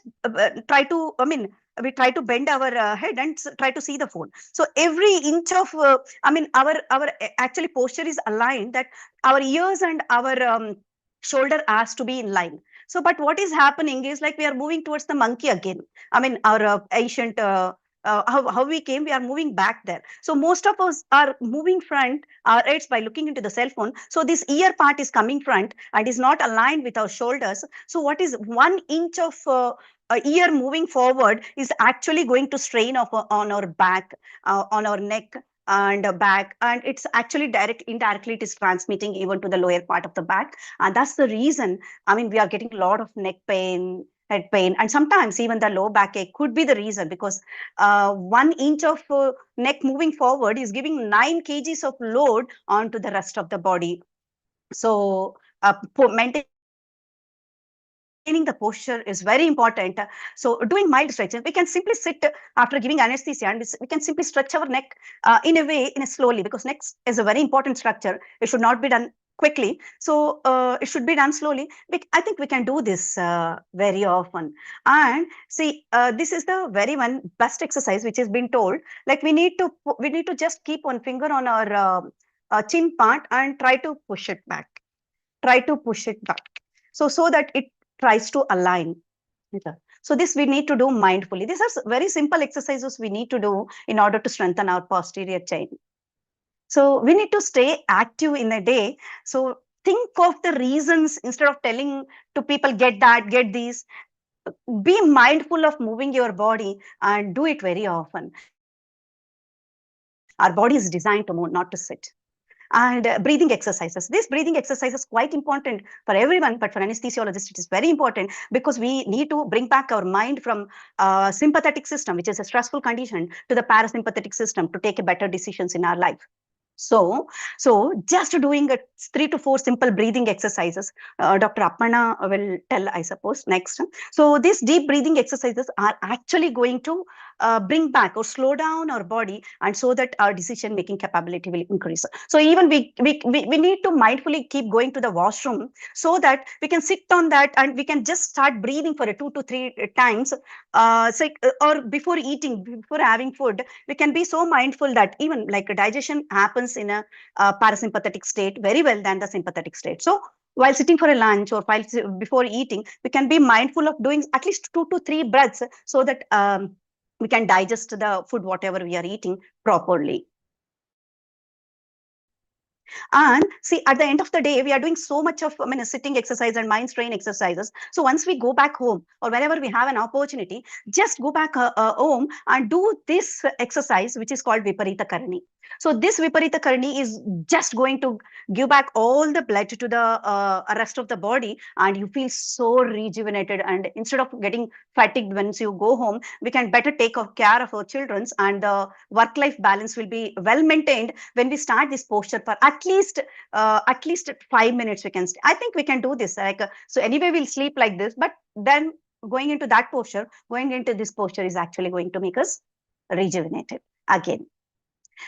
try to, I mean, we try to bend our head and try to see the phone. So every inch of I mean, our actually posture is aligned, that our ears and our shoulder has to be in line. So, but what is happening is, like, we are moving towards the monkey again. I mean, our ancient how we came, we are moving back there. So most of us are moving front, it's by looking into the cell phone. So this ear part is coming front and is not aligned with our shoulders. So what is 1 inch of a year moving forward is actually going to strain on our back, on our neck and back, and it's actually indirectly it is transmitting even to the lower part of the back, and that's the reason, I mean, we are getting a lot of neck pain, head pain, and sometimes even the low backache could be the reason, because 1 inch of neck moving forward is giving 9 kgs of load onto the rest of the body. So maintaining the posture is very important. So doing mild stretches, we can simply sit after giving anesthesia, and we can simply stretch our neck in a way, in a slowly, because neck is a very important structure. It should not be done quickly. So it should be done slowly. I think we can do this very often. And see, this is the very one best exercise which has been told. Like we need to just keep one finger on our chin part and try to push it back. Try to push it back. So that it tries to align. So this we need to do mindfully. These are very simple exercises we need to do in order to strengthen our posterior chain. So we need to stay active in a day. So think of the reasons instead of telling to people, get that, get these. Be mindful of moving your body and do it very often. Our body is designed to move, not to sit. And breathing exercises. This breathing exercise is quite important for everyone, but for anesthesiologists, it is very important because we need to bring back our mind from sympathetic system, which is a stressful condition, to the parasympathetic system to take better decisions in our life. So just doing 3 to 4 simple breathing exercises, Dr. Aparna will tell, I suppose, next. So these deep breathing exercises are actually going to bring back or slow down our body, and so that our decision making capability will increase. So even we need to mindfully keep going to the washroom, so that we can sit on that and we can just start breathing for 2 to 3 times, or before eating, before having food, we can be so mindful that even like a digestion happens in a parasympathetic state very well than the sympathetic state. So while sitting for a lunch or while before eating, we can be mindful of doing at least 2 to 3 breaths, so that we can digest the food, whatever we are eating, properly. And see, at the end of the day, we are doing so much of sitting exercise and mind strain exercises. So once we go back home, or whenever we have an opportunity, just go back home and do this exercise, which is called Viparita Karani. So this Viparita Karani is just going to give back all the blood to the rest of the body, and you feel so rejuvenated. And instead of getting fatigued once you go home, we can better take care of our children, and the work-life balance will be well maintained when we start this posture for at least 5 minutes. We can I think we can do this, so anyway we'll sleep like this, but then going into that posture, going into this posture is actually going to make us rejuvenated again.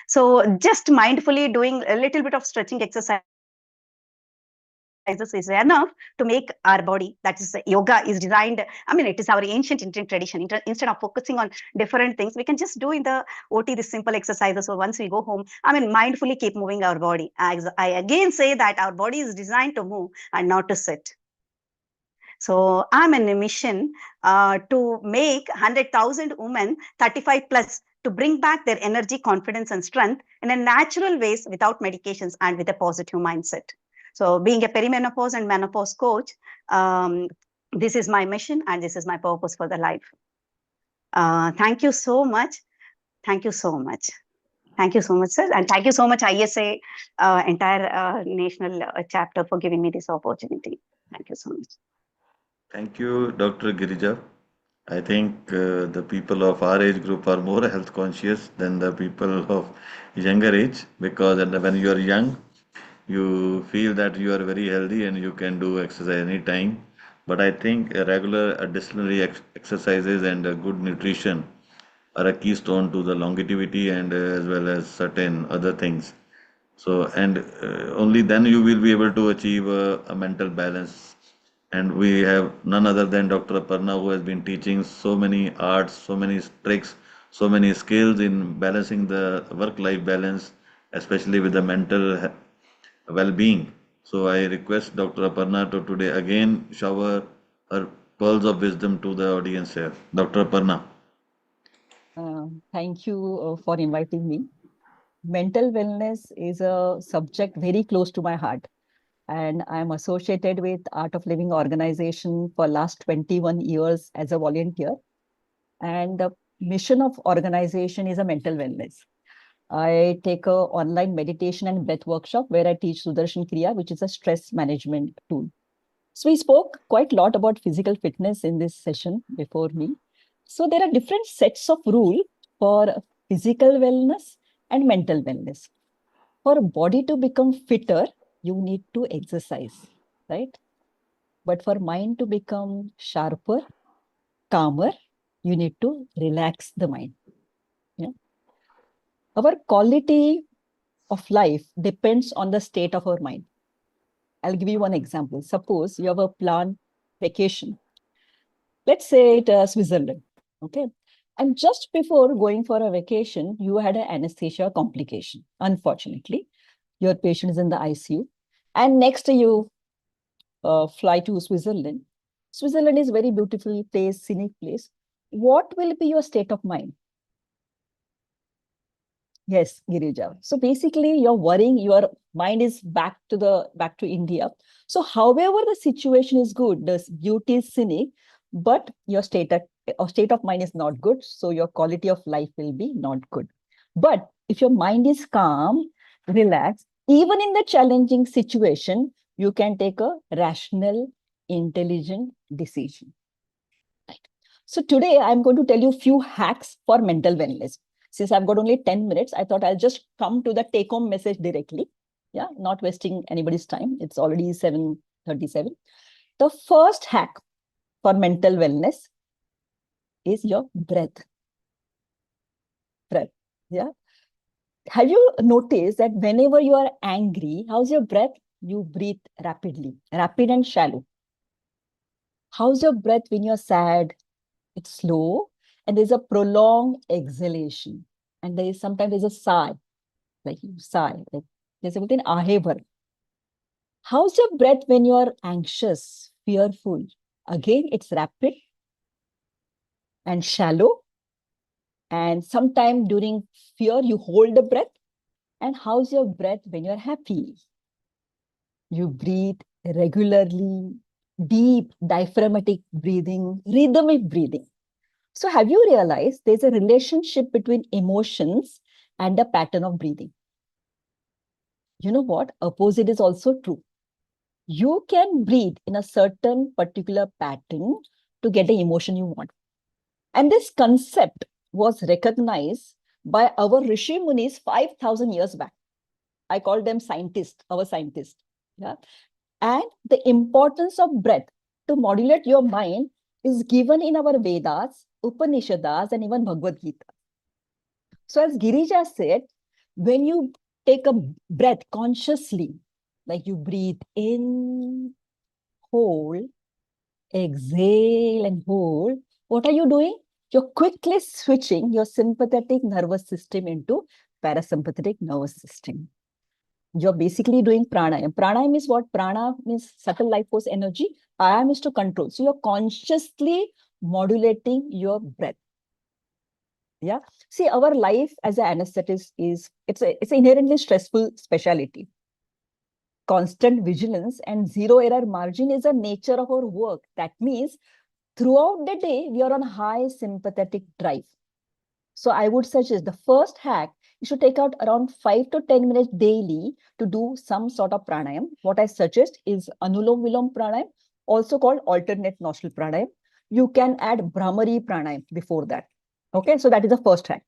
So just mindfully doing a little bit of stretching exercise is enough to make our body, that is yoga is designed, it is our ancient Indian tradition. Instead of focusing on different things, we can just do in the OT this simple exercises. So once we go home, mindfully keep moving our body. I again say that our body is designed to move and not to sit. So I'm on a mission to make 100,000 women 35 plus to bring back their energy, confidence, and strength in a natural ways, without medications and with a positive mindset. So being a perimenopause and menopause coach, this is my mission and this is my purpose for the life. Thank you so much. Thank you so much. Thank you so much, sir. And thank you so much, ISA, entire national chapter, for giving me this opportunity. Thank you so much. Thank you, Dr. Girija. I think the people of our age group are more health conscious than the people of younger age, because when you are young, you feel that you are very healthy and you can do exercise anytime. But I think regular disciplinary exercises and good nutrition are a keystone to the longevity, and as well as certain other things. So, and only then you will be able to achieve a mental balance. And we have none other than Dr. Aparna, who has been teaching so many arts, so many tricks, so many skills in balancing the work-life balance, especially with the mental well-being. So I request Dr. Aparna to today again shower her pearls of wisdom to the audience here. Dr. Aparna. Thank you for inviting me. Mental wellness is a subject very close to my heart. and I'm associated with Art of Living organization for last 21 years as a volunteer. And the mission of organization is a mental wellness. I take a online meditation and breath workshop where I teach Sudarshan Kriya, which is a stress management tool. So we spoke quite a lot about physical fitness in this session before me. So there are different sets of rules for physical wellness and mental wellness. For body to become fitter, you need to exercise, right? But for mind to become sharper, calmer, you need to relax the mind. Yeah. Our quality of life depends on the state of our mind. I'll give you one example. Suppose you have a planned vacation. Let's say it Switzerland, okay? And just before going for a vacation, you had an anesthesia complication. Unfortunately, your patient is in the ICU. And next you fly to Switzerland. Switzerland is very beautiful place, scenic place. What will be your state of mind? Yes, Girija. So basically, you're worrying, your mind is back to India. So however the situation is good, the beauty is scenic, but your state of mind is not good. So your quality of life will be not good. But if your mind is calm, relaxed, even in the challenging situation, you can take a rational, intelligent decision. Right. So today I'm going to tell you a few hacks for mental wellness. Since I've got only 10 minutes, I thought I'll just come to the take-home message directly. Yeah, not wasting anybody's time. It's already 7:37. The first hack for mental wellness is your breath. Breath. Yeah. Have you noticed that whenever you are angry, how's your breath? You breathe rapidly, rapid and shallow. How's your breath when you're sad? It's slow, and there's a prolonged exhalation. And sometimes there's a sigh, like you sigh, like there's something ahebar. How's your breath when you're anxious, fearful? Again, it's rapid and shallow. And sometimes during fear, you hold the breath. And how's your breath when you're happy? You breathe regularly, deep diaphragmatic breathing, rhythmic breathing. So have you realized there's a relationship between emotions and the pattern of breathing? You know what? Opposite is also true. You can breathe in a certain particular pattern to get the emotion you want. And this concept was recognized by our Rishi Munis 5,000 years back. I call them scientists, our scientists. Yeah. And the importance of breath to modulate your mind is given in our Vedas, Upanishads, and even Bhagavad Gita. So as Girija said, when you take a breath consciously, like you breathe in, hold, exhale and hold, what are you doing? You're quickly switching your sympathetic nervous system into parasympathetic nervous system. You're basically doing pranayam. Pranayam is what? Prana means subtle life force energy. Ayam is to control. So you're consciously modulating your breath. Yeah. See, our life as an anesthetist it's an inherently stressful specialty. Constant vigilance and zero error margin is the nature of our work. That means throughout the day, we are on high sympathetic drive. So I would suggest the first hack, you should take out around 5 to 10 minutes daily to do some sort of pranayam. What I suggest is Anulom Vilom pranayam, also called alternate nostril pranayam. You can add Brahmari pranayam before that. Okay, so that is the first hack.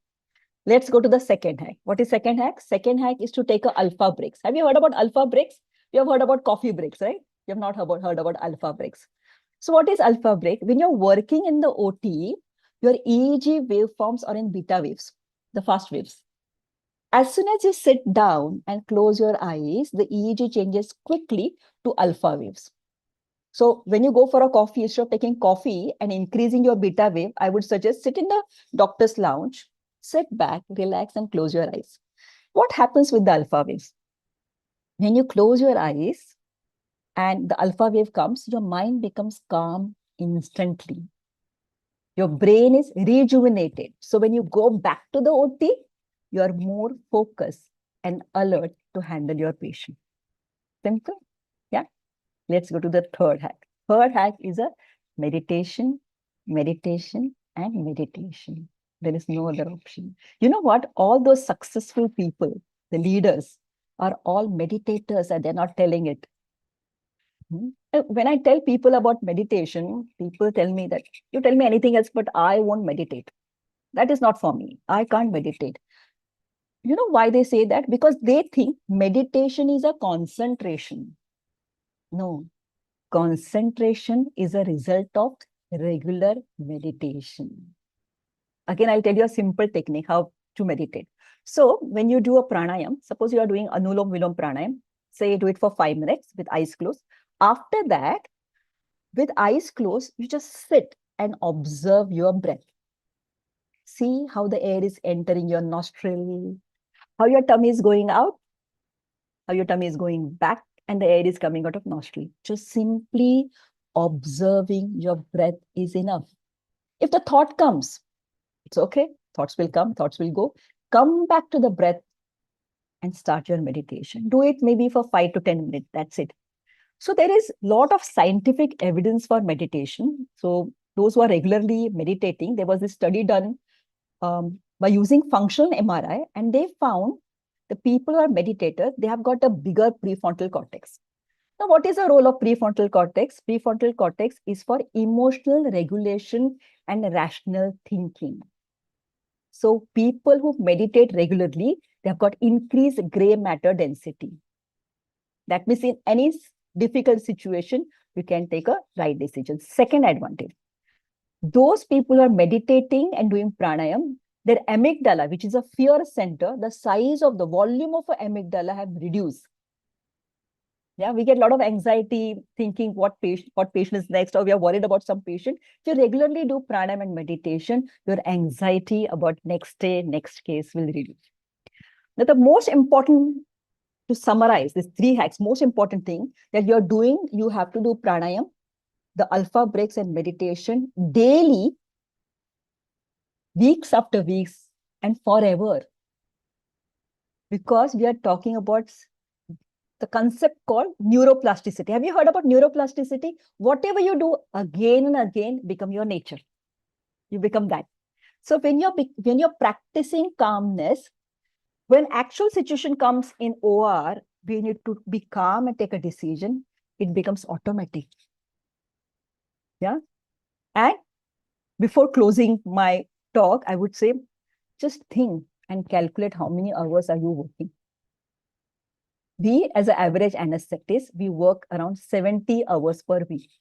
Let's go to the second hack. What is second hack? Second hack is to take a alpha breaks. Have you heard about alpha breaks? You have heard about coffee breaks, right? You have not heard about alpha breaks. So what is alpha break? When you're working in the OT, your EEG waveforms are in beta waves, the fast waves. As soon as you sit down and close your eyes, the EEG changes quickly to alpha waves. So when you go for a coffee, instead of taking coffee and increasing your beta wave, I would suggest sit in the doctor's lounge, sit back, relax, and close your eyes. What happens with the alpha waves? When you close your eyes and the alpha wave comes, your mind becomes calm instantly. Your brain is rejuvenated. So when you go back to the OT, you are more focused and alert to handle your patient. Simple. Let's go to the third hack. Third hack is a meditation, meditation, and meditation. There is no other option. You know what? All those successful people, the leaders, are all meditators and they're not telling it. When I tell people about meditation, people tell me that you tell me anything else, but I won't meditate. That is not for me. I can't meditate. You know why they say that? Because they think meditation is a concentration. No, concentration is a result of regular meditation. Again, I'll tell you a simple technique how to meditate. So when you do a pranayam, suppose you are doing Anulom Vilom pranayam, say do it for 5 minutes with eyes closed. After that, with eyes closed, you just sit and observe your breath. See how the air is entering your nostril, how your tummy is going out, how your tummy is going back, and the air is coming out of nostril. Just simply observing your breath is enough. If the thought comes, it's okay. Thoughts will come, thoughts will go. Come back to the breath and start your meditation. Do it maybe for 5 to 10 minutes. That's it. So there is a lot of scientific evidence for meditation. So those who are regularly meditating, there was a study done by using functional MRI, and they found the people who are meditators, they have got a bigger prefrontal cortex. Now, what is the role of prefrontal cortex? Prefrontal cortex is for emotional regulation and rational thinking. So people who meditate regularly, they have got increased gray matter density. That means in any difficult situation, you can take a right decision. Second advantage, those people who are meditating and doing pranayam, their amygdala, which is a fear center, the size of the volume of an amygdala have reduced. Yeah, we get a lot of anxiety thinking what patient is next, or we are worried about some patient. If you regularly do pranayam and meditation, your anxiety about next day, next case will reduce. Now, the most important, to summarize these 3 hacks, most important thing that you're doing, you have to do pranayam, the alpha breaks and meditation daily, weeks after weeks, and forever. Because we are talking about the concept called neuroplasticity. Have you heard about neuroplasticity? Whatever you do again and again become your nature. You become that. So when you're practicing calmness, when actual situation comes in OR, we need to be calm and take a decision. It becomes automatic. Yeah. And before closing my talk, I would say, just think and calculate how many hours are you working. We, as an average anesthetist, we work around 70 hours per week.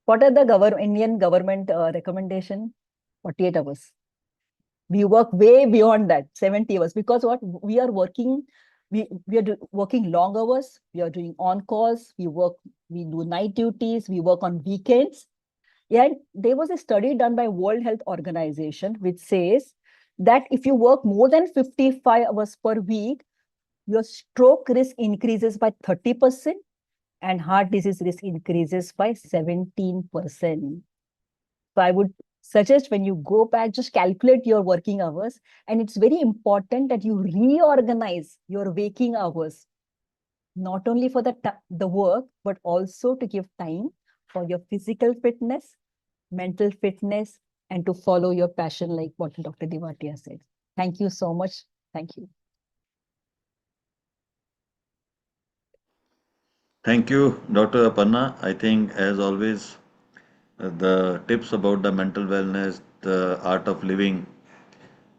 What are the Indian government recommendation? 48 hours. We work way beyond that, 70 hours, because what we are working, we are working long hours. We are doing on calls. We do night duties. We work on weekends. Yeah, there was a study done by World Health Organization which says that if you work more than 55 hours per week, your stroke risk increases by 30% and heart disease risk increases by 17%. So I would suggest when you go back, just calculate your working hours. And it's very important that you reorganize your waking hours, not only for the work, but also to give time for your physical fitness, mental fitness, and to follow your passion, like what Dr. Devatia said. Thank you so much. Thank you. Thank you, Dr. Aparna. I think, as always, the tips about the mental wellness, the art of living,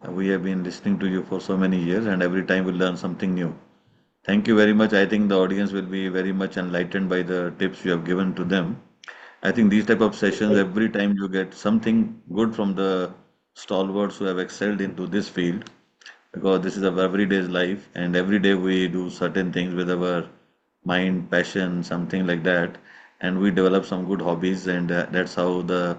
we have been listening to you for so many years, and every time we learn something new. Thank you very much. I think the audience will be very much enlightened by the tips you have given to them. I think these type of sessions, every time you get something good from the stalwarts who have excelled into this field, because this is our everyday's life, and every day we do certain things with our mind, passion, something like that, and we develop some good hobbies, and that's how the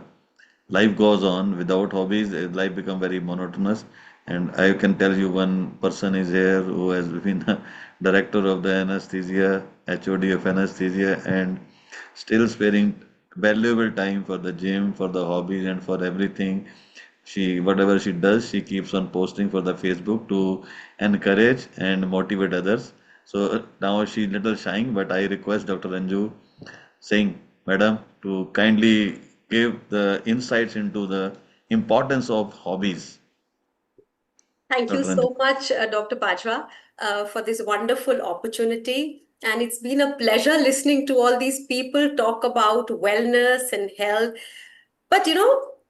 life goes on. Without hobbies, life become very monotonous. And I can tell you one person is here who has been the director of the anesthesia, HOD of anesthesia, and still sparing valuable time for the gym, for the hobbies, and for everything. She, whatever she does, she keeps on posting for the Facebook to encourage and motivate others. So now she's little shying, but I request Dr. Anju, Singh, madam, to kindly give the insights into the importance of hobbies. Thank you Dr. so Ranjit. much, Dr. Bajwa, for this wonderful opportunity. And it's been a pleasure listening to all these people talk about wellness and health. But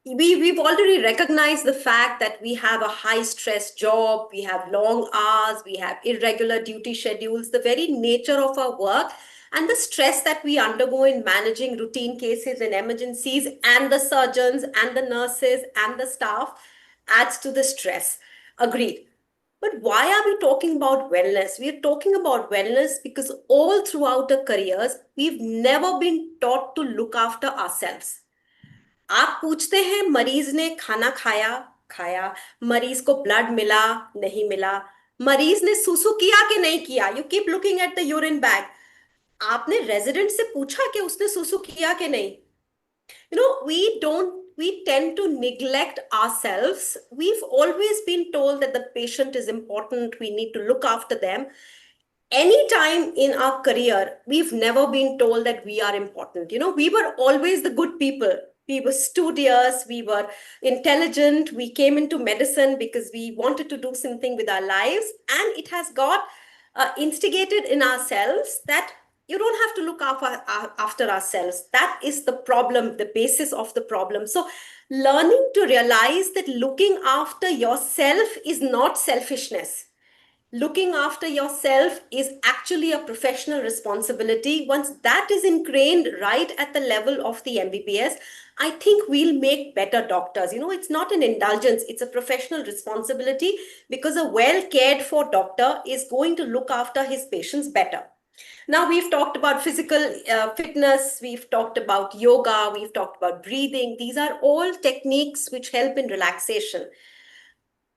we've already recognized the fact that we have a high stress job, we have long hours, we have irregular duty schedules, the very nature of our work and the stress that we undergo in managing routine cases and emergencies, and the surgeons and the nurses and the staff adds to the stress. Agreed. But why are we talking about wellness? We are talking about wellness because all throughout our careers, we've never been taught to look after ourselves. आप पूछते हैं मरीज ने खाना खाया खाया मरीज को ब्लड मिला नहीं मिला मरीज ने सुसु किया कि नहीं किया you keep looking at the urine bag आपने रेजिडेंट से पूछा कि उसने सुसु किया कि नहीं we tend to neglect ourselves. We've always been told that the patient is important, we need to look after them. Anytime in our career, we've never been told that we are important. We were always the good people. We were studious, we were intelligent, we came into medicine because we wanted to do something with our lives, and it has got instigated in ourselves that you don't have to look after ourselves. That is the problem, the basis of the problem. So learning to realize that looking after yourself is not selfishness. Looking after yourself is actually a professional responsibility. Once that is ingrained right at the level of the MBBS, I think we'll make better doctors. It's not an indulgence, it's a professional responsibility, because a well cared for doctor is going to look after his patients better. Now, we've talked about physical fitness, we've talked about yoga, we've talked about breathing. These are all techniques which help in relaxation.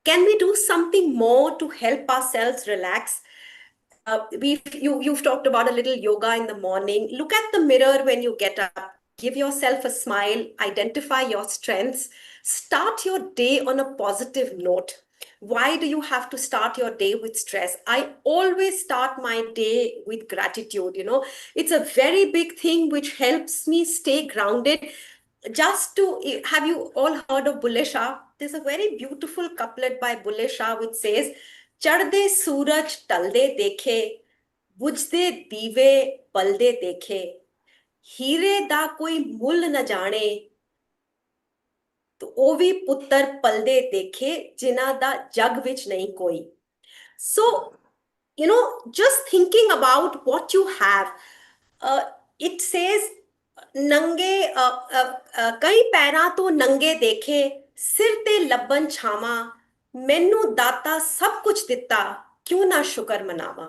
Can we do something more to help ourselves relax? You've talked about a little yoga in the morning. Look at the mirror when you get up. Give yourself a smile. Identify your strengths. Start your day on a positive note. Why do you have to start your day with stress? I always start my day with gratitude. It's a very big thing which helps me stay grounded. Have you all heard of Bulle Shah? There's a very beautiful couplet by Bulle Shah which says, चढ़दे सूरज टलदे देखे बुझदे दीवे बलदे देखे हीरे दा कोई मुल न जाने तो ओ भी पुत्तर पलदे देखे जिन्हां दा जग विच नहीं कोई. So, just thinking about what you have, it says, नंगे कई पैरां तो नंगे देखे सिर ते लब्बन छावा मैनू दाता सब कुछ दिता क्यों ना शुक्र मनावा.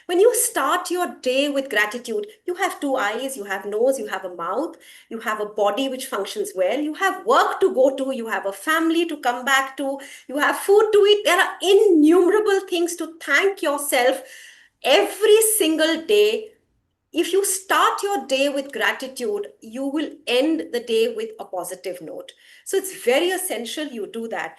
When you start your day with gratitude, you have two eyes, you have nose, you have a mouth, you have a body which functions well, you have work to go to, you have a family to come back to, you have food to eat. There are innumerable things to thank yourself every single day. If you start your day with gratitude, you will end the day with a positive note. So it's very essential you do that.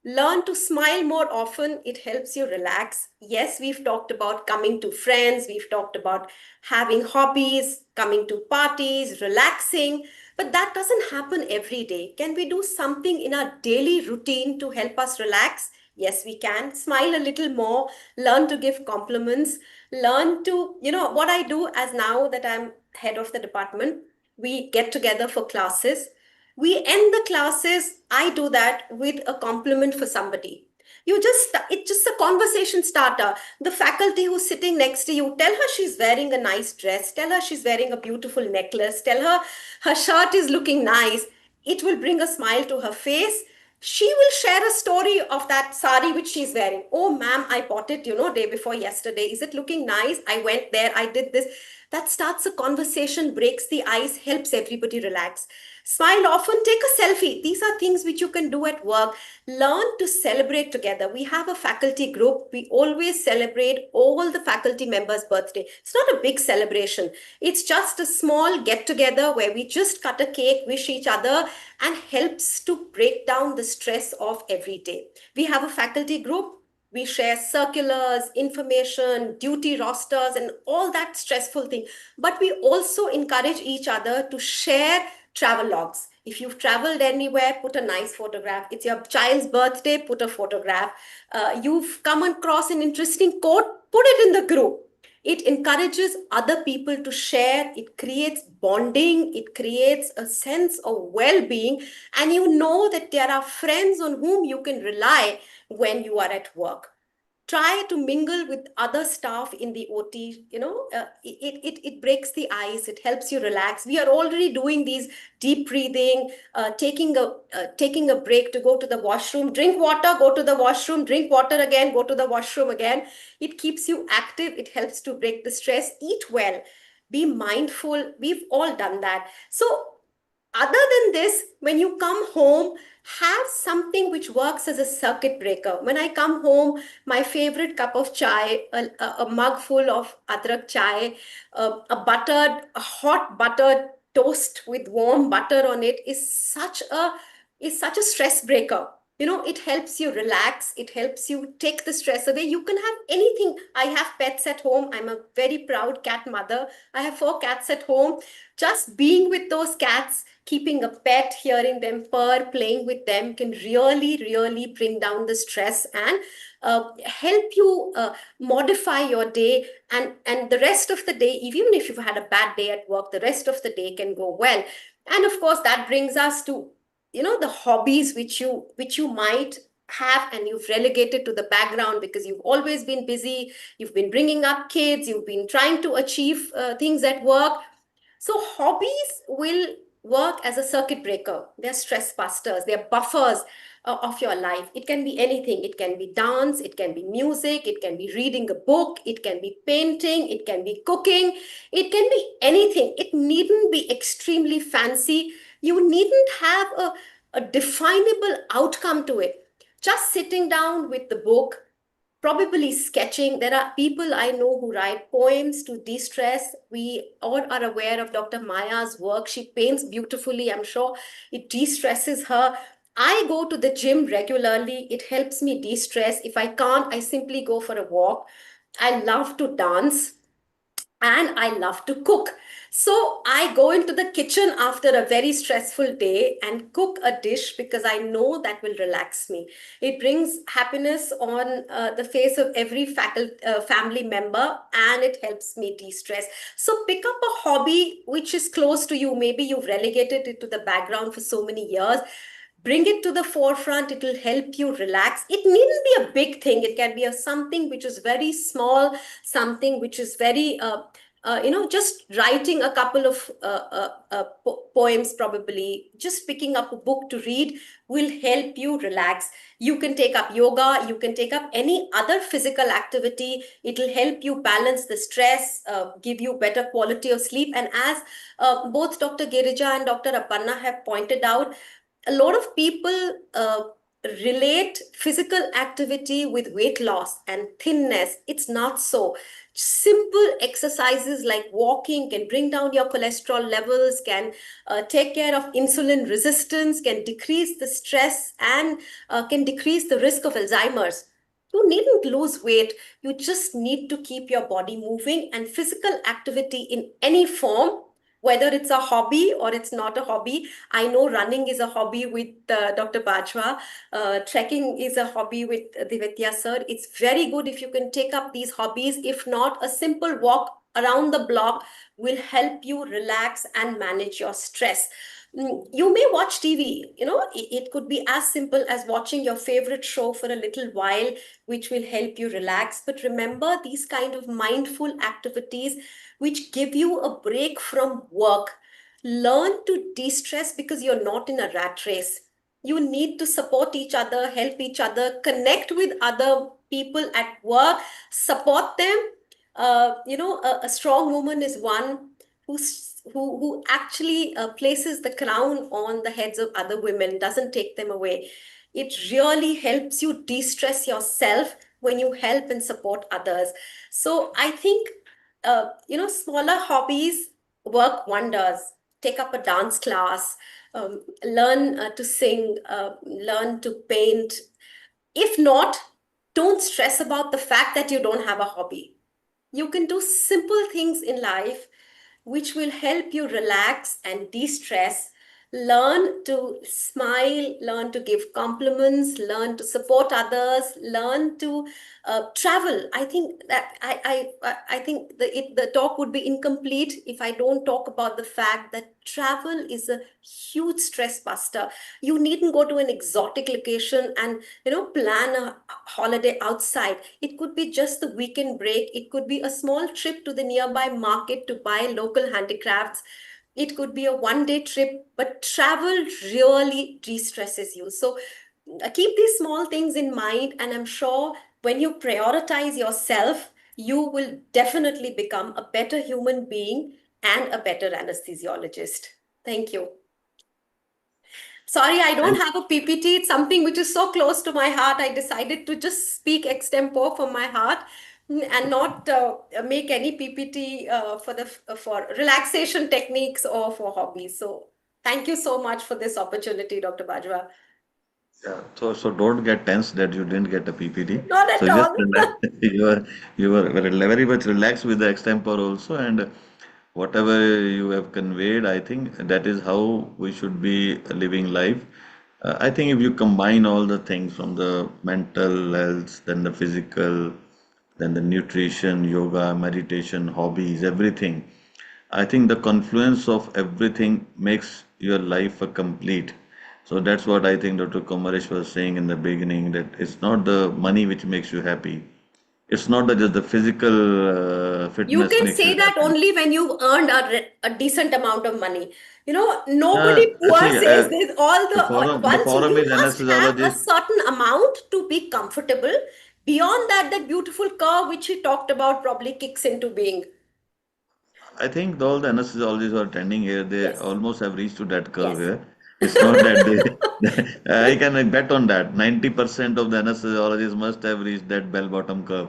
Learn to smile more often. It helps you relax. Yes, we've talked about coming to friends. We've talked about having hobbies, coming to parties, relaxing. But that doesn't happen every day. Can we do something in our daily routine to help us relax? Yes, we can. Smile a little more. Learn to give compliments. Learn to, what I do as now that I'm head of the department, we get together for classes. We end the classes, I do that with a compliment for somebody. It's just a conversation starter. The faculty who's sitting next to you, tell her she's wearing a nice dress, tell her she's wearing a beautiful necklace, tell her her shirt is looking nice. It will bring a smile to her face. She will share a story of that sari which she's wearing. Oh, ma'am, I bought it, day before yesterday. Is it looking nice? I went there, I did this. That starts a conversation, breaks the ice, helps everybody relax. Smile often, take a selfie. These are things which you can do at work. Learn to celebrate together. We have a faculty group. We always celebrate all the faculty members' birthday. It's not a big celebration. It's just a small get together where we just cut a cake, wish each other, and helps to break down the stress of every day. We have a faculty group. We share circulars, information, duty rosters, and all that stressful thing. But we also encourage each other to share travel logs. If you've traveled anywhere, put a nice photograph. It's your child's birthday, put a photograph. You've come across an interesting quote, put it in the group. It encourages other people to share. It creates bonding. It creates a sense of well-being. And you know that there are friends on whom you can rely when you are at work. Try to mingle with other staff in the OT. It breaks the ice. It helps you relax. We are already doing these deep breathing, taking a break to go to the washroom, drink water, go to the washroom, drink water again, go to the washroom again. It keeps you active. It helps to break the stress. Eat well. Be mindful. We've all done that. So other than this, when you come home, have something which works as a circuit breaker. When I come home, my favorite cup of chai, a mug full of adrak chai, a hot buttered toast with warm butter on it is such a stress breaker. It helps you relax. It helps you take the stress away. You can have anything. I have pets at home. I'm a very proud cat mother. I have 4 cats at home. Just being with those cats, keeping a pet, hearing them purr, playing with them can really, really bring down the stress and help you modify your day. And the rest of the day, even if you've had a bad day at work, the rest of the day can go well. And of course, that brings us to the hobbies which you might have and you've relegated to the background because you've always been busy. You've been bringing up kids. You've been trying to achieve things at work. So hobbies will work as a circuit breaker. They're stress busters. They're buffers of your life. It can be anything. It can be dance. It can be music. It can be reading a book. It can be painting. It can be cooking. It can be anything. It needn't be extremely fancy. You needn't have a definable outcome to it. Just sitting down with the book, probably sketching. There are people I know who write poems to de-stress. We all are aware of Dr. Maya's work. She paints beautifully. I'm sure it de-stresses her. I go to the gym regularly. It helps me de-stress. If I can't, I simply go for a walk. I love to dance and I love to cook. So I go into the kitchen after a very stressful day and cook a dish because I know that will relax me. It brings happiness on the face of every family member and it helps me de-stress. So pick up a hobby which is close to you. Maybe you've relegated it to the background for so many years. Bring it to the forefront. It will help you relax. It needn't be a big thing. It can be something which is very small, something which is very just writing a couple of poems, probably just picking up a book to read will help you relax. You can take up yoga. You can take up any other physical activity. It will help you balance the stress, give you better quality of sleep. And as both Dr. Girija and Dr. Aparna have pointed out, a lot of people relate physical activity with weight loss and thinness. It's not so. Simple exercises like walking can bring down your cholesterol levels, can take care of insulin resistance, can decrease the stress and can decrease the risk of Alzheimer's. You needn't lose weight. You just need to keep your body moving, and physical activity in any form, whether it's a hobby or it's not a hobby. I know running is a hobby with Dr. Bajwa. Trekking is a hobby with Divitya sir. It's very good if you can take up these hobbies. If not, a simple walk around the block will help you relax and manage your stress. You may watch TV, it could be as simple as watching your favorite show for a little while, which will help you relax. But remember, these kind of mindful activities which give you a break from work. Learn to de-stress because you're not in a rat race. You need to support each other, help each other, connect with other people at work, support them. A strong woman is one who actually places the crown on the heads of other women, doesn't take them away. It really helps you de-stress yourself when you help and support others. So I think smaller hobbies work wonders. Take up a dance class, learn to sing, learn to paint. If not, Don't stress about the fact that you don't have a hobby. You can do simple things in life which will help you relax and de-stress. Learn to smile, learn to give compliments, learn to support others, learn to travel. I think that I think the talk would be incomplete if I don't talk about the fact that travel is a huge stress buster. You needn't go to an exotic location and plan a holiday outside. It could be just the weekend break. It could be a small trip to the nearby market to buy local handicrafts. It could be a one-day trip, but travel really de-stresses you. So keep these small things in mind, and I'm sure when you prioritize yourself, you will definitely become a better human being and a better anesthesiologist. Thank you. Sorry, I don't have a PPT. It's something which is so close to my heart. I decided to just speak extempore from my heart and not make any PPT for relaxation techniques or for hobbies. So thank you so much for this opportunity, Dr. Bajwa. Yeah, so don't get tense that you didn't get a PPT. Not So at just all. relax. You were very much relaxed with the extempore also, and whatever you have conveyed, I think that is how we should be living life. I think if you combine all the things from the mental health, then the physical, then the nutrition, yoga, meditation, hobbies, everything. I think the confluence of everything makes your life a complete. So that's what I think Dr. Komaresh was saying in the beginning, that it's not the money which makes you happy. It's not that just the physical You fitness can makes you say that happy. only when you've earned a decent amount of money. Nobody poor See, says this. the Once forum you is must have a anesthesiologist. certain amount to be comfortable. Beyond that, that beautiful curve which he talked about probably kicks into being. I think all the anesthesiologists who are attending here, they Yes. almost have reached to that curve Yes. here. It's not that I can bet on that. 90% of the anesthesiologists must have reached that bell bottom curve.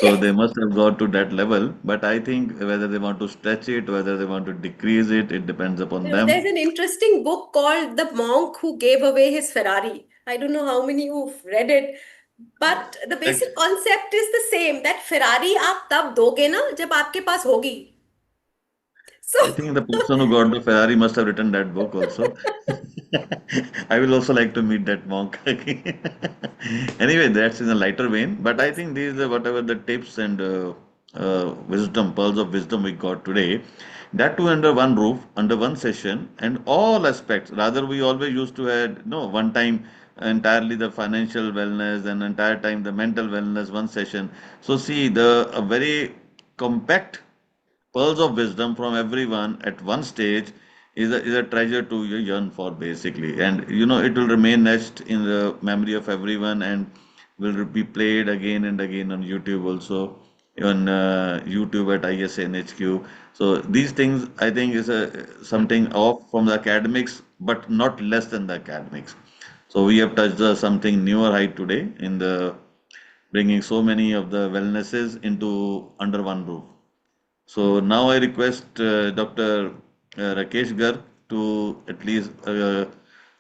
So Yes. they must have got to that level. But I think whether they want to stretch it, whether they want to decrease it, it depends upon There's them. an interesting book called The Monk Who Gave Away His Ferrari. I don't know how many who've read it, but the basic concept is the same, that Ferrari आप तब दोगे ना जब आपके पास होगी. So I think the person who got the Ferrari must have written that book also. I will also like to meet that monk. Anyway, that's in a lighter vein. But I think these are whatever the tips and wisdom, pearls of wisdom we got today. That too under one roof, under one session, and all aspects. Rather, we always used to have no one time entirely the financial wellness and entire time the mental wellness one session. So see the a very compact pearls of wisdom from everyone at one stage is a treasure to yearn for basically, and it will remain etched in the memory of everyone and will be played again and again on YouTube also, on YouTube at ISNHQ. So these things I think is something off from the academics but not less than the academics. So we have touched something newer height today in the bringing so many of the wellnesses into under one roof. So now I request Dr. Rakesh Garg to at least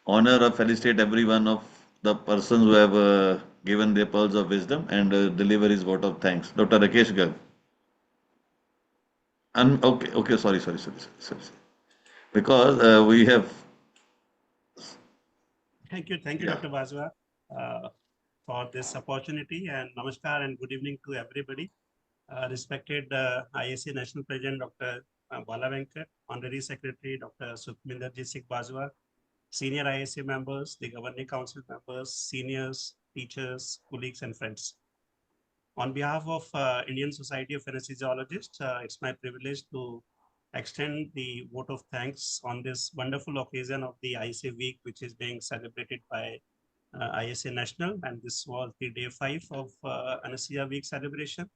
honor or felicitate every one of the persons who have given their pearls of wisdom and deliver his vote of thanks. Dr. Rakesh Garg. Okay, sorry. Because we have, Thank you, yeah. Dr. Bajwa, for this opportunity, and namaskar and good evening to everybody. Respected IAC National President Dr. Bala Venkat, Honorary Secretary Dr. Sukhminderjit Singh Bajwa, senior IAC members, the governing council members, seniors, teachers, colleagues, and friends. On behalf of Indian Society of Anesthesiologists, it's my privilege to extend the vote of thanks on this wonderful occasion of the IAC week, which is being celebrated by IAC National. And this was the day 5 of Anesthesia Week celebration.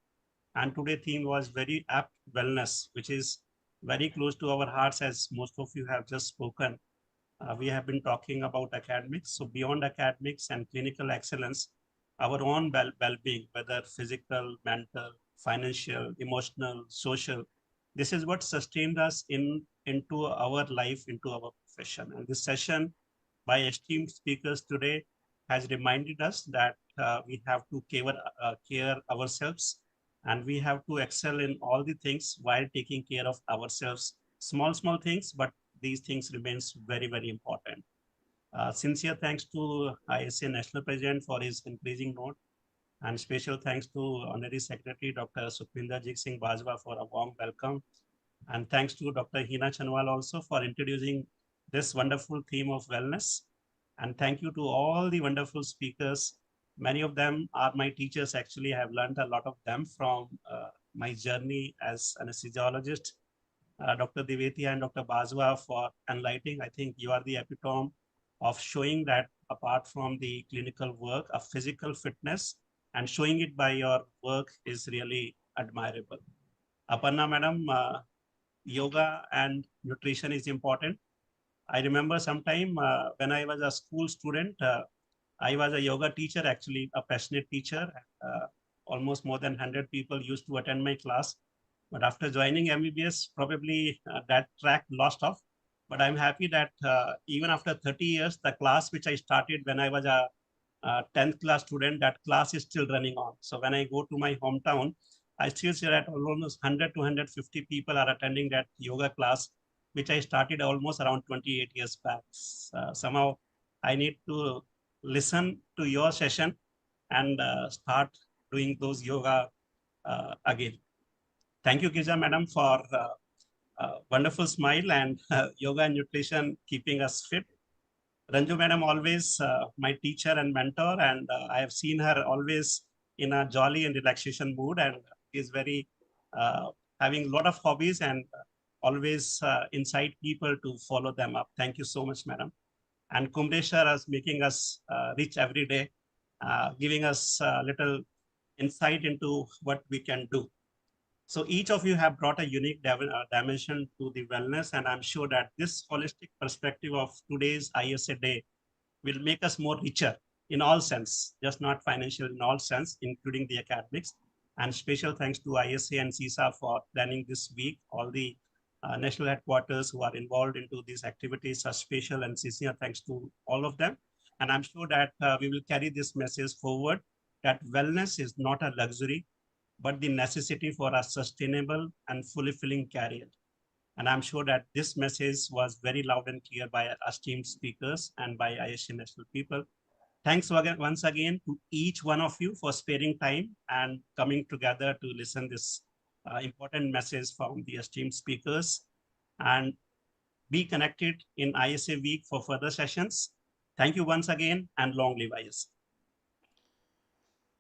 And today theme was very apt, wellness, which is very close to our hearts, as most of you have just spoken. We have been talking about academics. So beyond academics and clinical excellence, our own well-being, whether physical, mental, financial, emotional, social, this is what sustained us into our life, into our profession. And this session by esteemed speakers today has reminded us that we have to care ourselves, and we have to excel in all the things while taking care of ourselves. Small things, but these things remains very, very important. Sincere thanks to ISA National President for his encouraging note, and special thanks to Honorary Secretary Dr. Sukhvinder Singh Bajwa for a warm welcome. And thanks to Dr. Hina Chanwal also for introducing this wonderful theme of wellness. And thank you to all the wonderful speakers. Many of them are my teachers. Actually, I have learned a lot of them from my journey as an anesthesiologist. Dr. Diveti and Dr. Bajwa for enlightening. I think you are the epitome of showing that apart from the clinical work, a physical fitness and showing it by your work is really admirable. Aparna madam, yoga and nutrition is important. I remember sometime when I was a school student, I was a yoga teacher, actually a passionate teacher. Almost more than 100 people used to attend my class. But after joining MBBS, probably that track lost off. But I'm happy that even after 30 years, the class which I started when I was a 10th class student, that class is still running on. So when I go to my hometown, I still see that almost 100 to 150 people are attending that yoga class, which I started almost around 28 years back. Somehow I need to listen to your session and start doing those yoga again. Thank you, Giza madam, for wonderful smile and yoga and nutrition keeping us fit. Ranju madam, always my teacher and mentor, and I have seen her always in a jolly and relaxation mood, and is very having a lot of hobbies and always incite people to follow them up. Thank you so much, madam. And Kumreshwar is making us rich every day, giving us a little insight into what we can do. So each of you have brought a unique dimension to the wellness, and I'm sure that this holistic perspective of today's ISA Day will make us more richer in all sense, just not financial, in all sense, including the academics. And special thanks to ISA and CISA for planning this week. All the national headquarters who are involved into these activities are special, and sincere thanks to all of them. And I'm sure that we will carry this message forward, that wellness is not a luxury, but the necessity for a sustainable and fulfilling career. And I'm sure that this message was very loud and clear by our esteemed speakers and by ISC National people. Thanks once again to each one of you for sparing time and coming together to listen this important message from the esteemed speakers. And be connected in ISA week for further sessions. Thank you once again, and long live ISA.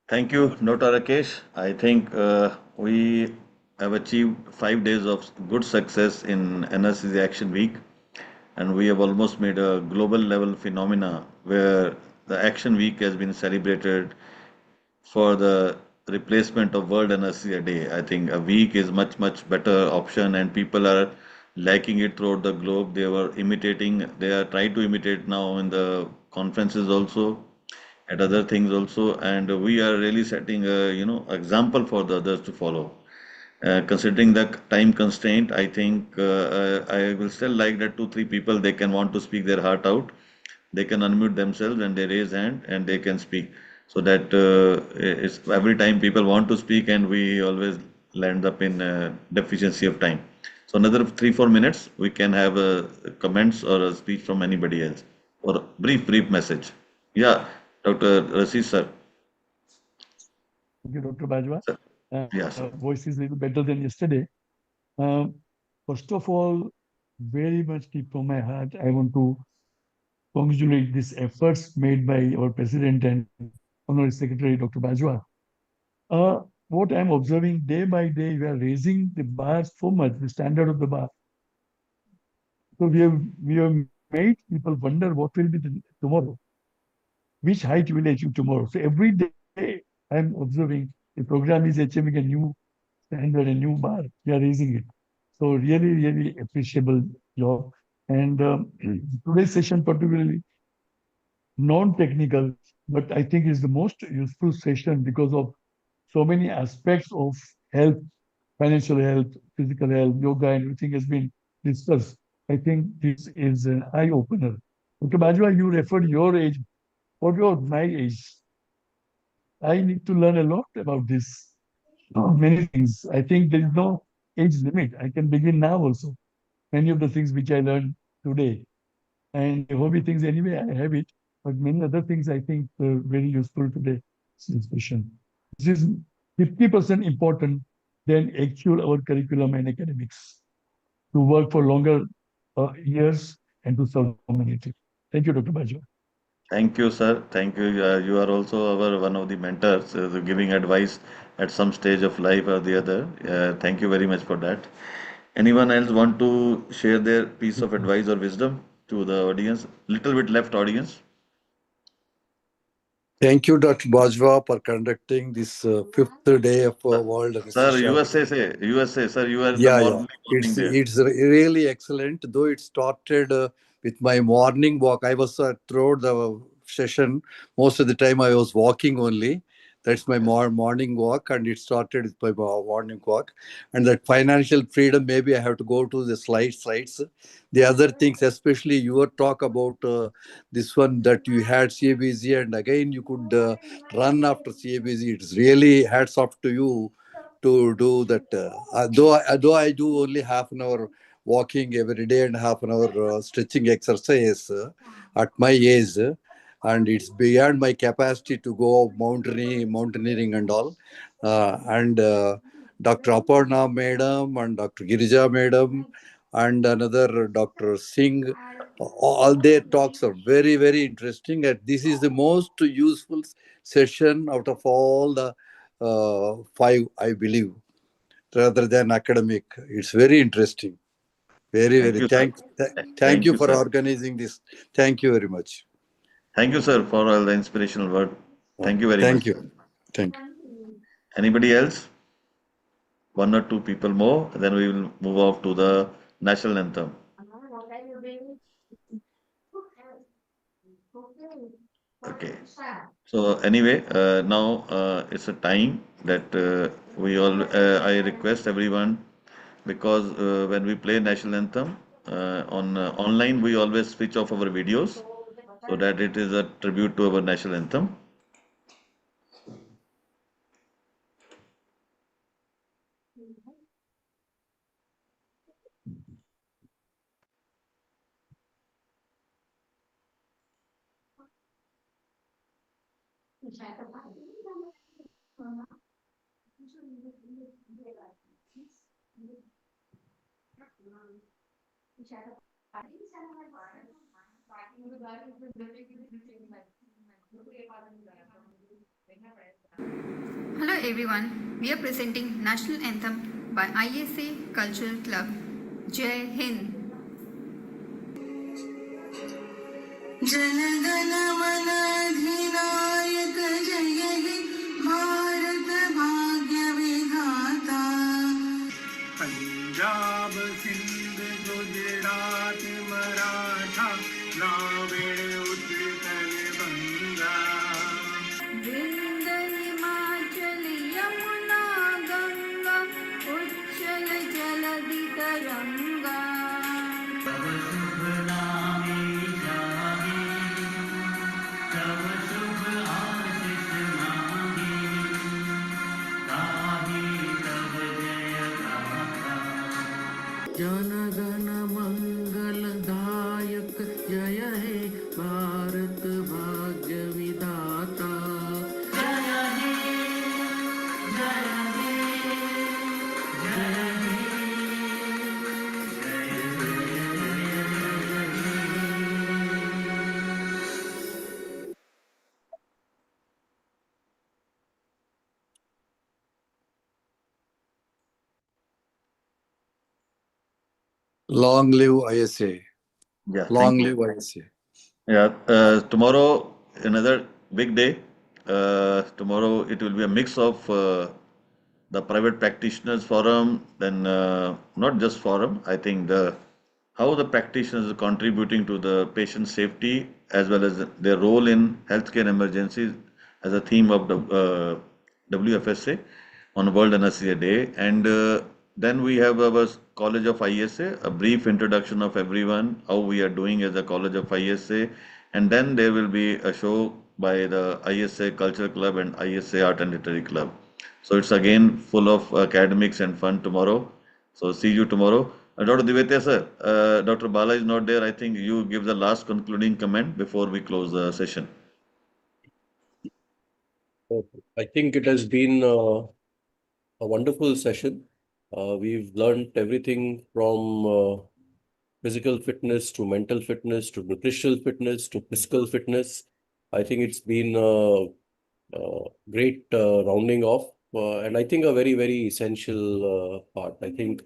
Thank you, Dr. Rakesh. I think we have achieved 5 days of good success in Anesthesia Action Week, and we have almost made a global level phenomena where the Action Week has been celebrated for the replacement of World Anesthesia Day. I think a week is much better option, and people are liking it throughout the globe. They were imitating. They are trying to imitate now in the conferences also, and other things also, and we are really setting a example for the others to follow. Considering the time constraint, I think I will still like that 2 3 people they can want to speak their heart out. They can unmute themselves and they raise hand and they can speak. So that it's every time people want to speak and we always land up in deficiency of time. So another 3 4 minutes we can have comments or a speech from anybody else or a brief message. Yeah, Dr. Rasis sir. Thank you, Dr. Bajwa. Sir. Yeah, sir. Voice is a little better than yesterday. First of all, very much deep from my heart, I want to congratulate these efforts made by our President and Honorary Secretary, Dr. Bajwa. What I'm observing day by day, we are raising the bar so much, the standard of the bar. So we have made people wonder what will be tomorrow, which height will achieve tomorrow. So every day I'm observing the program is achieving a new standard, a new bar. We are raising it. So really appreciable job. And today's session particularly non-technical, but I think is the most useful session because of so many aspects of health, financial health, physical health, yoga, and everything has been discussed. I think this is an eye-opener. Dr. Bajwa, you referred your age. What was my age? I need to learn a lot about this. Many things. I think there is no age limit. I can begin now also. Many of the things which I learned today. And the hobby things anyway, I have it. But many other things I think very useful today. Discussion. This is 50% important than actual our curriculum and academics to work for longer years and to serve the community. Thank you, Dr. Bajwa. Thank you, sir. Thank you. You are also our one of the mentors, giving advice at some stage of life or the other. Thank you very much for that. Anyone else want to share their piece of advice or wisdom to the audience? Little bit left audience. Thank you, Dr. Bajwa, for conducting this fifth day of World Sir, Anesthesia. USA, sir, you are in the Yeah, yeah. morning there. It's really excellent. Though it started with my morning walk. I was throughout the session. Most of the time I was walking only. That's my morning walk, and it started with my morning walk. And that financial freedom, maybe I have to go to the slides. The other things, especially your talk about this one that you had CABC, and again you could run after CABC. It's really hats off to you to do that. Though I do only half an hour walking every day and half an hour stretching exercise at my age, and it's beyond my capacity to go mountaineering and all. And Dr. Aparna Madam and Dr. Girija Madam and another Dr. Singh, all their talks are very, very interesting. And this is the most useful session out of all the five, I believe, rather than academic. It's very interesting. Very, Thank very. you, sir. Thank Thank you you, for sir. organizing this. Thank you very much. Thank you, sir, for all the inspirational word. Thank you very much. Thank you. Thank you. Anybody else? One or two people more, then we will move off to the national anthem. Okay. So anyway, now it's a time that I request everyone, because when we play national anthem on online, we always switch off our videos so that it is a tribute to our national anthem. Hello everyone, we are presenting National Anthem by ISA Cultural Club. Jai Hind. जनगण मन अधिनायक जय हे भारत भाग्य विधाता पंजाब सिंध गुजरात मराठा द्राविड़ उत्कल बंगा विंध्य हिमाचल यमुना गंगा उच्चल जलधि तरंगा जनगण मंगलदायक जय हे भारत भाग्य विधाता जय हे जय हे जय Long live ISA. Yeah, Long thank you. live ISA. Yeah, tomorrow another big day. Tomorrow it will be a mix of the private practitioners forum, then not just forum. I think the how the practitioners are contributing to the patient safety as well as their role in healthcare emergencies as a theme of the WFSA on World Anesthesia Day. And then we have our College of ISA, a brief introduction of everyone, how we are doing as a College of ISA. And then there will be a show by the ISA Culture Club and ISA Art and Literary Club. So it's again full of academics and fun tomorrow. So see you tomorrow. Dr. Divetya sir, Dr. Bala is not there. I think you give the last concluding comment before we close the session. I think it has been a wonderful session. We've learned everything from physical fitness to mental fitness to nutritional fitness to physical fitness. I think it's been a great rounding off, and I think a very, very essential part. I think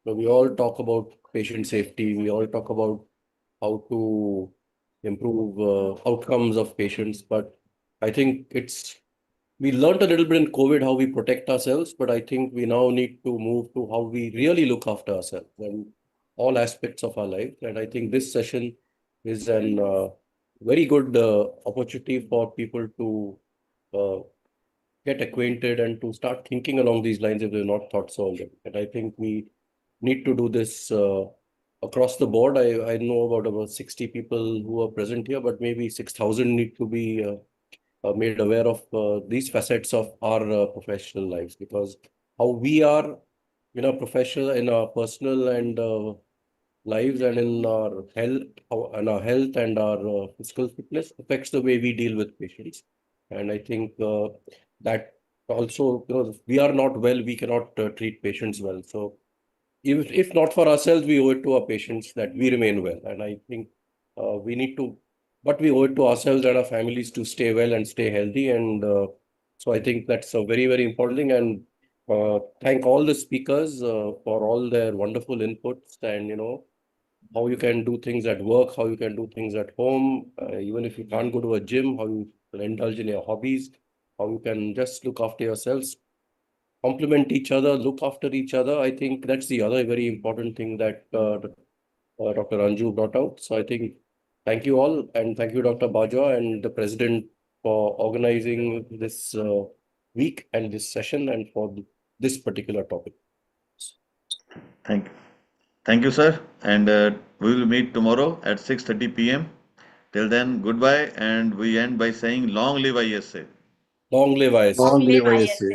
we all talk about patient safety. We all talk about how to improve outcomes of patients, but I think we learned a little bit in COVID how we protect ourselves, but I think we now need to move to how we really look after ourselves and all aspects of our life. And I think this session is an very good opportunity for people to uh, get acquainted and to start thinking along these lines if they've not thought so already. And I think we need to do this across the board. I know about 60 people who are present here, but maybe 6,000 need to be made aware of these facets of our professional lives, because how we are in our professional, in our personal and lives and in our health and our physical fitness affects the way we deal with patients. And I think that also, if we are not well, we cannot treat patients well. So if not for ourselves, we owe it to our patients that we remain well. And I think we need to, but we owe it to ourselves and our families to stay well and stay healthy. And so I think that's a very, very important thing. And thank all the speakers for all their wonderful inputs, and how you can do things at work, how you can do things at home, even if you can't go to a gym, how you can indulge in your hobbies, how you can just look after yourselves, complement each other, look after each other. I think that's the other very important thing that Dr. Anju brought out. So I think thank you all, and thank you, Dr. Bajwa and the president, for organizing this week and this session and for this particular topic. Thank you. Thank you, sir. And we will meet tomorrow at 6:30 p.m. Till then, goodbye. And we end by saying, long live ISA. Long live ISA. Long live ISA.